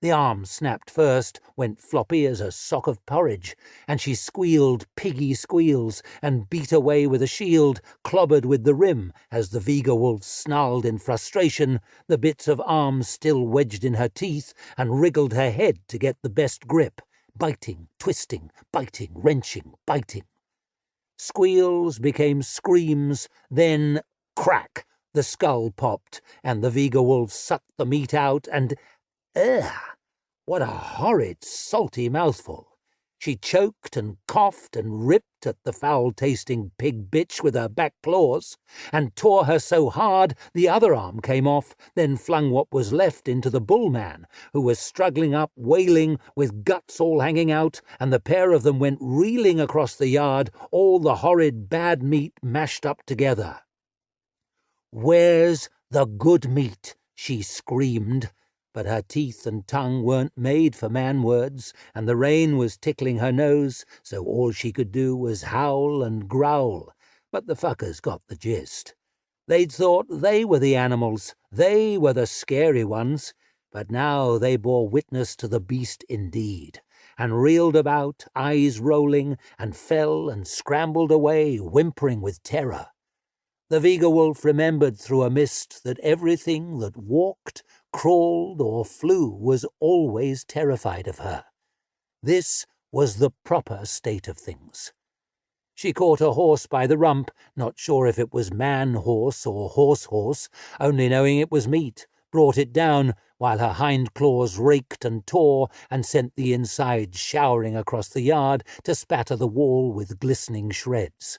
The arm snapped first, went floppy as a sock of porridge, and she squealed piggy squeals and beat away with a shield, clobbered with the rim as the Viga wolf snarled in frustration, the bits of arm still wedged in her teeth, and wriggled her head to get the best grip, biting, twisting, biting, wrenching, biting. Squeals became screams, then crack, the skull popped, and the Viga wolf sucked the meat out, and ugh! What a horrid, salty mouthful. She choked and coughed and ripped at the foul-tasting pig bitch with her back claws, and tore her so hard the other arm came off, then flung what was left into the bullman, who was struggling up, wailing, with guts all hanging out, and the pair of them went reeling across the yard, all the horrid bad meat mashed up together. "Where's the good meat?" she screamed, but her teeth and tongue weren't made for man-words, and the rain was tickling her nose, so all she could do was howl and growl. But the fuckers got the gist. They'd thought they were the animals, they were the scary ones, but now they bore witness to the beast indeed, and reeled about, eyes rolling, and fell and scrambled away, whimpering with terror. The Viga wolf remembered through a mist that everything that walked, crawled, or flew was always terrified of her. This was the proper state of things. She caught a horse by the rump, not sure if it was man-horse or horse-horse, only knowing it was meat, brought it down, while her hind claws raked and tore and sent the inside showering across the yard to spatter the wall with glistening shreds.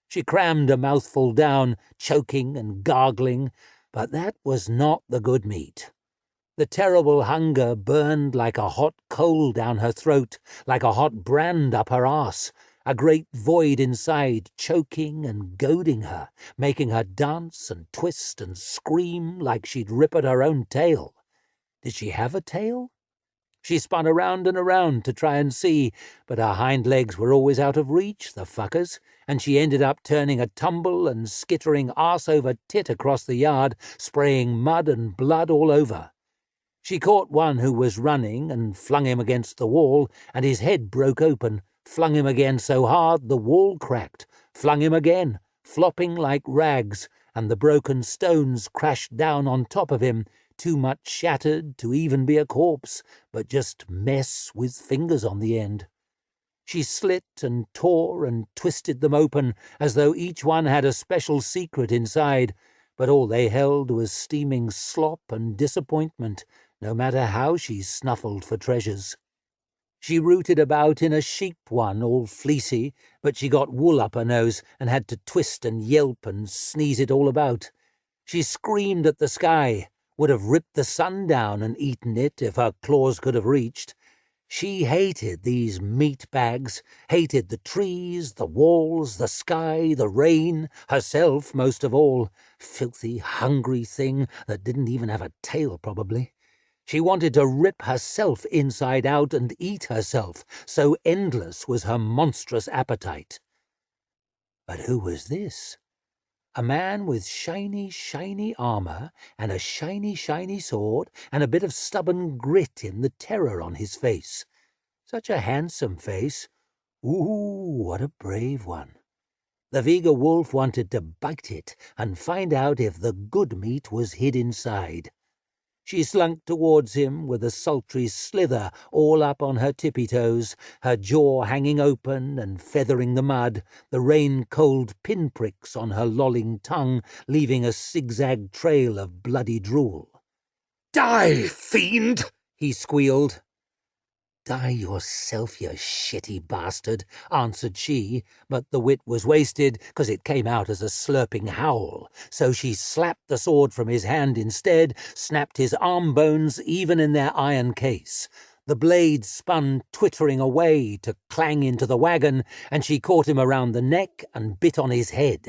She crammed a mouthful down, choking and gargling, but that was not the good meat. The terrible hunger burned like a hot coal down her throat, like a hot brand up her arse, a great void inside choking and goading her, making her dance and twist and scream like she'd rip at her own tail. Did she have a tail? She spun around and around to try and see, but her hind legs were always out of reach, the fuckers, and she ended up turning a tumble and skittering arse over tit across the yard, spraying mud and blood all over. She caught one who was running and flung him against the wall, and his head broke open, flung him again so hard the wall cracked, flung him again, flopping like rags, and the broken stones crashed down on top of him, too much shattered to even be a corpse, but just mess with fingers on the end. She slit and tore and twisted them open, as though each one had a special secret inside, but all they held was steaming slop and disappointment, no matter how she snuffled for treasures. She rooted about in a sheep one, all fleecy, but she got wool up her nose and had to twist and yelp and sneeze it all about. She screamed at the sky, would have ripped the sun down and eaten it if her claws could have reached. She hated these meat bags, hated the trees, the walls, the sky, the rain, herself most of all. Filthy, hungry thing that didn't even have a tail, probably. She wanted to rip herself inside out and eat herself, so endless was her monstrous appetite. But who was this? A man with shiny, shiny armor, and a shiny, shiny sword, and a bit of stubborn grit in the terror on his face. Such a handsome face. Ooh, what a brave one. The Viga wolf wanted to bite it and find out if the good meat was hid inside. She slunk towards him with a sultry slither all up on her tippy-toes, her jaw hanging open and feathering the mud, the rain-cold pinpricks on her lolling tongue leaving a zigzag trail of bloody drool. "Die, fiend!" he squealed. "Die yourself, you shitty bastard," answered she, but the wit was wasted, 'cause it came out as a slurping howl, so she slapped the sword from his hand instead, snapped his arm bones even in their iron case. The blade spun twittering away to clang into the wagon, and she caught him around the neck and bit on his head.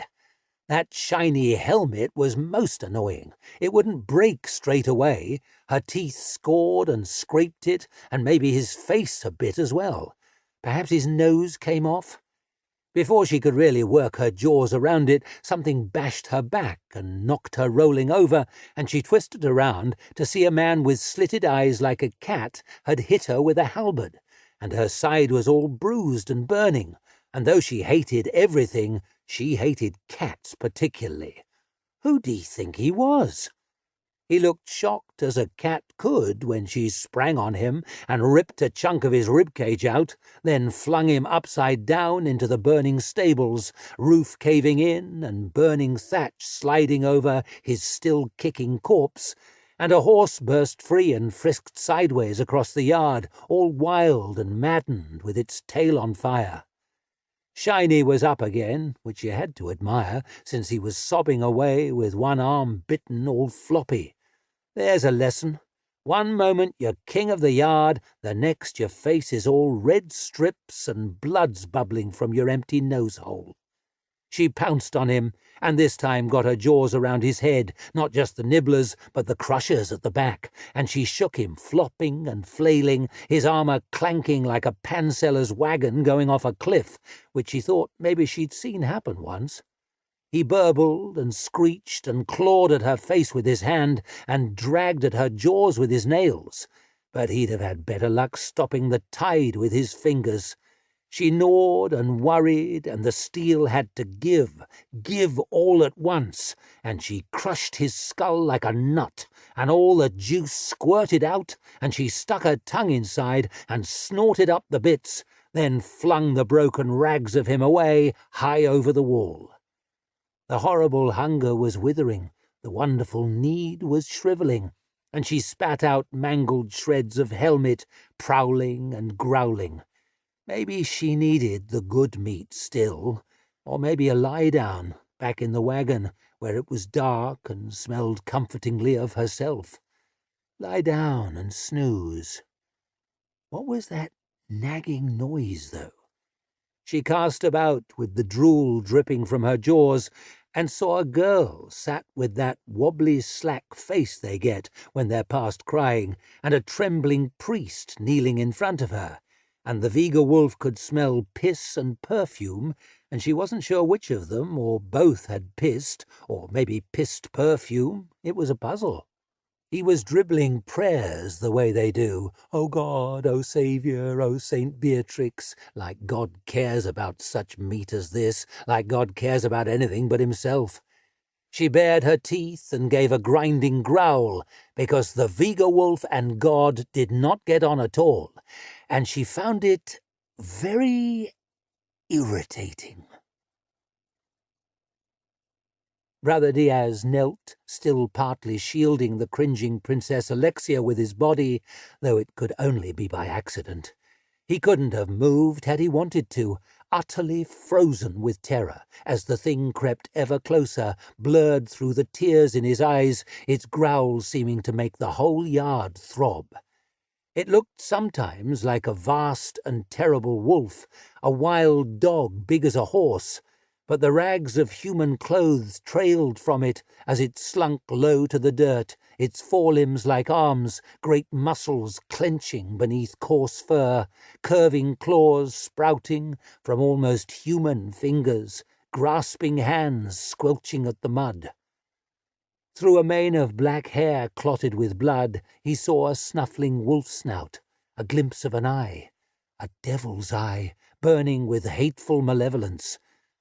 That shiny helmet was most annoying. It wouldn't break straight away. Her teeth scored and scraped it, and maybe his face a bit as well. Perhaps his nose came off. Before she could really work her jaws around it, something bashed her back and knocked her rolling over, and she twisted around to see a man with slitted eyes like a cat had hit her with a halberd, and her side was all bruised and burning, and though she hated everything, she hated cats particularly. Who d'ye think he was? He looked shocked as a cat could when she sprang on him and ripped a chunk of his ribcage out, then flung him upside down into the burning stables, roof caving in and burning thatch sliding over his still-kicking corpse, and a horse burst free and frisked sideways across the yard, all wild and maddened with its tail on fire. Shiny was up again, which you had to admire, since he was sobbing away with one arm bitten all floppy. There's a lesson. One moment you're king of the yard, the next your face is all red strips and blood's bubbling from your empty nose-hole. She pounced on him, and this time got her jaws around his head, not just the nibblers, but the crushers at the back, and she shook him, flopping and flailing, his armour clanking like a panseller's wagon going off a cliff, which she thought maybe she'd seen happen once. He burbled and screeched and clawed at her face with his hand and dragged at her jaws with his nails, but he'd have had better luck stopping the tide with his fingers. She gnawed and worried, and the steel had to give all at once, and she crushed his skull like a nut, and all the juice squirted out, and she stuck her tongue inside and snorted up the bits, then flung the broken rags of him away high over the wall. The horrible hunger was withering, the wonderful need was shrivelling, and she spat out mangled shreds of helmet, prowling and growling. Maybe she needed the good meat still, or maybe a lie-down back in the wagon where it was dark and smelled comfortingly of herself. Lie down and snooze. What was that nagging noise, though? She cast about with the drool dripping from her jaws and saw a girl sat with that wobbly slack face they get when they're past crying, and a trembling priest kneeling in front of her, and the Vega wolf could smell piss and perfume, and she wasn't sure which of them, or both, had pissed, or maybe pissed perfume. It was a puzzle. He was dribbling prayers the way they do. "Oh God, oh Saviour, oh Saint Beatrix," like God cares about such meat as this, like God cares about anything but himself. She bared her teeth and gave a grinding growl, because the Vega wolf and God did not get on at all, and she found it very irritating. Brother Diaz knelt, still partly shielding the cringing Princess Alexia with his body, though it could only be by accident. He couldn't have moved had he wanted to, utterly frozen with terror, as the thing crept ever closer, blurred through the tears in his eyes, its growl seeming to make the whole yard throb. It looked sometimes like a vast and terrible wolf, a wild dog big as a horse, but the rags of human clothes trailed from it as it slunk low to the dirt, its forelimbs like arms, great muscles clenching beneath coarse fur, curving claws sprouting from almost human fingers, grasping hands squelching at the mud. Through a mane of black hair clotted with blood, he saw a snuffling wolf snout, a glimpse of an eye, a devil's eye, burning with hateful malevolence,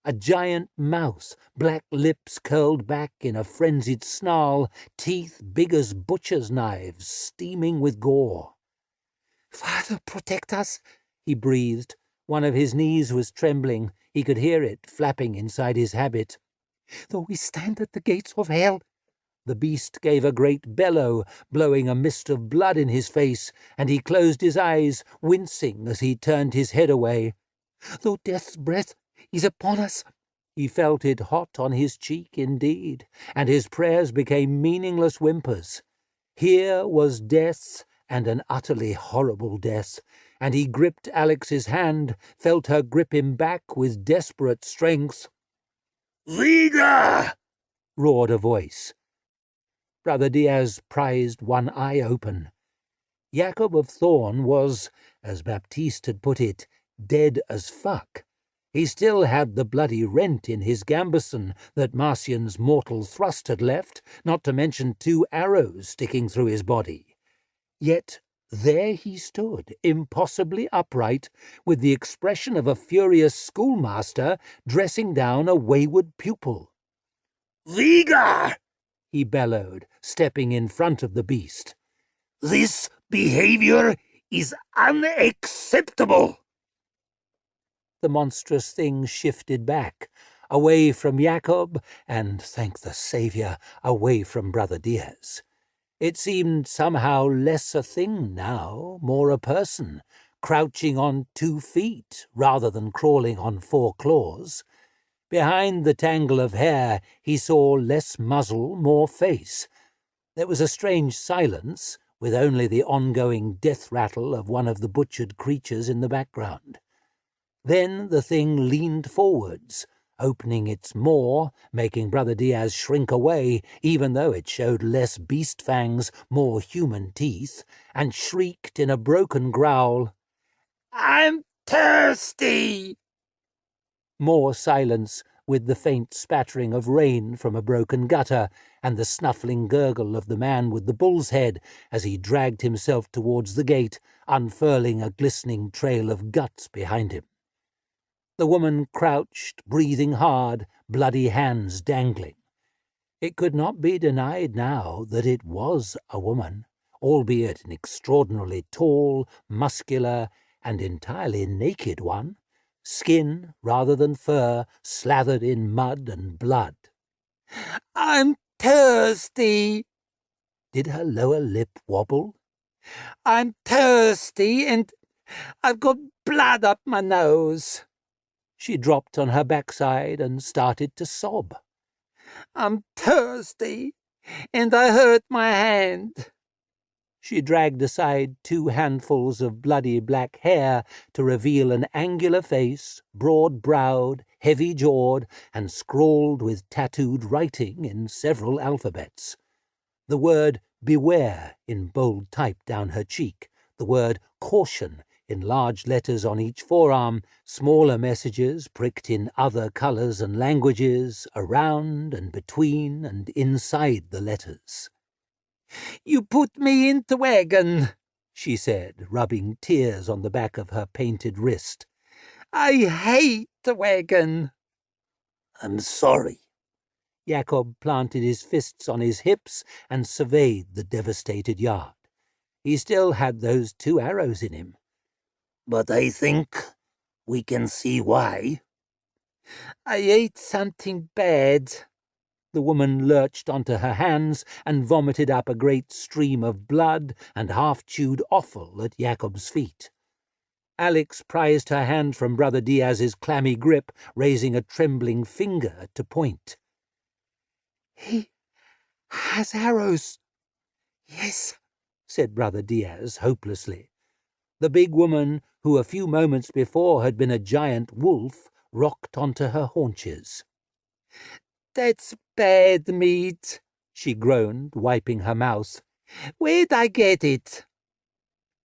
a giant mouth, black lips curled back in a frenzied snarl, teeth big as butcher's knives, steaming with gore. "Father, protect us," he breathed. One of his knees was trembling. He could hear it flapping inside his habit. "Though we stand at the gates of hell." The beast gave a great bellow, blowing a mist of blood in his face, and he closed his eyes, wincing as he turned his head away. "Though death's breath is upon us." He felt it hot on his cheek indeed, and his prayers became meaningless whimpers. Here was death, and an utterly horrible death, and he gripped Alex's hand, felt her grip him back with desperate strength. "Vega!" roared a voice. Brother Diaz prized one eye open. Jacob of Thorn was, as Baptiste had put it, dead as fuck. He still had the bloody rent in his gambeson that Marcian's mortal thrust had left, not to mention 2 arrows sticking through his body. Yet there he stood, impossibly upright, with the expression of a furious schoolmaster dressing down a wayward pupil. "Vega!" he bellowed, stepping in front of the beast. "This behavior is unacceptable." The monstrous thing shifted back, away from Jacob, and, thank the Saviour, away from Brother Diaz. It seemed somehow less a thing now, more a person, crouching on 2 feet rather than crawling on 4 claws. Behind the tangle of hair he saw less muzzle, more face. There was a strange silence, with only the ongoing death rattle of one of the butchered creatures in the background. Then the thing leaned forwards, opening its maw, making Brother Diaz shrink away, even though it showed less beast fangs, more human teeth, and shrieked in a broken growl, "I'm thirsty!" More silence, with the faint spattering of rain from a broken gutter, and the snuffling gurgle of the man with the bull's head as he dragged himself towards the gate, unfurling a glistening trail of guts behind him. The woman crouched, breathing hard, bloody hands dangling. It could not be denied now that it was a woman, albeit an extraordinarily tall, muscular, and entirely naked one, skin rather than fur, slathered in mud and blood. "I'm thirsty!" Did her lower lip wobble? "I'm thirsty, and I've got blood up my nose." She dropped on her backside and started to sob. "I'm thirsty, and I hurt my hand." She dragged aside 2 handfuls of bloody black hair to reveal an angular face, broad-browed, heavy-jawed, and scrawled with tattooed writing in several alphabets. The word "beware" in bold type down her cheek, the word "caution" in large letters on each forearm, smaller messages pricked in other colours and languages, around and between and inside the letters. "You put me into wagon," she said, rubbing tears on the back of her painted wrist. "I hate the wagon." "I'm sorry." Jacob planted his fists on his hips and surveyed the devastated yard. He still had those 2 arrows in him. "But I think we can see why." "I ate something bad." The woman lurched onto her hands and vomited up a great stream of blood and half-chewed offal at Jacob's feet. Alex prized her hand from Brother Diaz's clammy grip, raising a trembling finger to point. "He has arrows." "Yes," said Brother Diaz hopelessly. The big woman, who a few moments before had been a giant wolf, rocked onto her haunches. "That's bad meat," she groaned, wiping her mouth. "Where'd I get it?"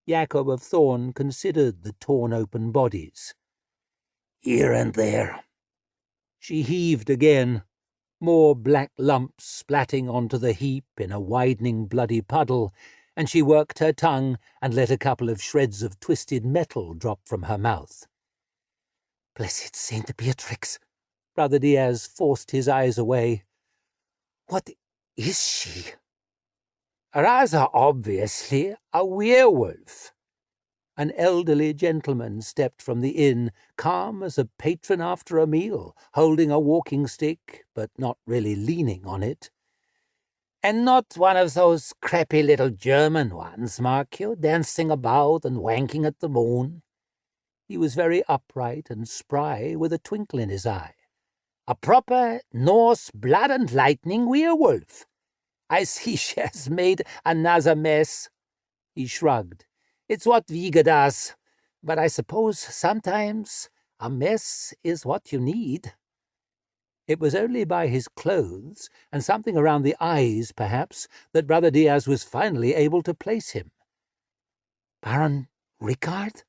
Jacob of Thorn considered the torn-open bodies. "Here and there." She heaved again, more black lumps splatting onto the heap in a widening bloody puddle, and she worked her tongue and let a couple of shreds of twisted metal drop from her mouth. "Blessed Saint Beatrix!" Brother Diaz forced his eyes away. "What is she?" "Rather obviously a werewolf." An elderly gentleman stepped from the inn, calm as a patron after a meal, holding a walking stick, but not really leaning on it. "And not one of those crappy little German ones, mark you, dancing about and wanking at the moon." He was very upright and spry, with a twinkle in his eye. "A proper Norse blood and lightning werewolf. I see she has made another mess." He shrugged. "It's what Viga does, but I suppose sometimes a mess is what you need." It was only by his clothes, and something around the eyes, perhaps, that Brother Diaz was finally able to place him. "Baron Rickard?"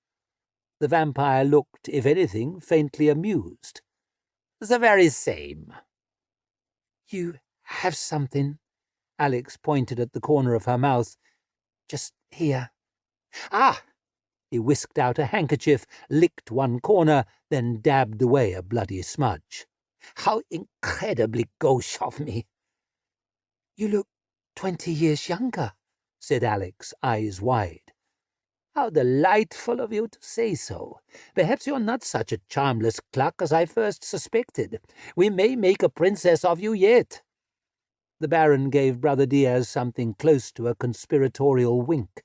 The vampire looked, if anything, faintly amused. "The very same." "You have something." Alex pointed at the corner of her mouth. "Just here." "Ah!" He whisked out a handkerchief, licked one corner, then dabbed away a bloody smudge. "How incredibly gauche of me." "You look 20 years younger," said Alex, eyes wide. "How delightful of you to say so. Perhaps you're not such a charmless cluck as I first suspected. We may make a princess of you yet." The Baron gave Brother Diaz something close to a conspiratorial wink.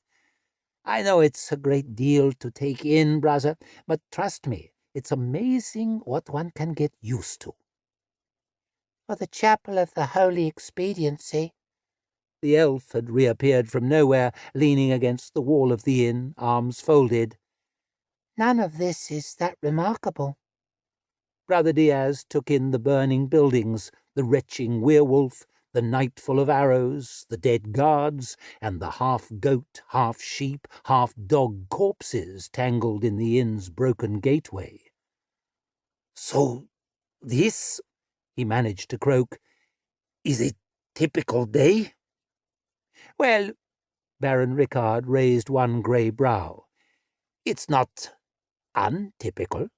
"I know it's a great deal to take in, brother, but trust me, it's amazing what one can get used to." "For the Chapel of the Holy Expediency." The elf had reappeared from nowhere, leaning against the wall of the inn, arms folded. "None of this is that remarkable." Brother Diaz took in the burning buildings, the retching werewolf, the night full of arrows, the dead guards, and the half-goat, half-sheep, half-dog corpses tangled in the inn's broken gateway. "So this," he managed to croak, "is a typical day?" "Well," Baron Rickard raised one grey brow, "it's not untypical."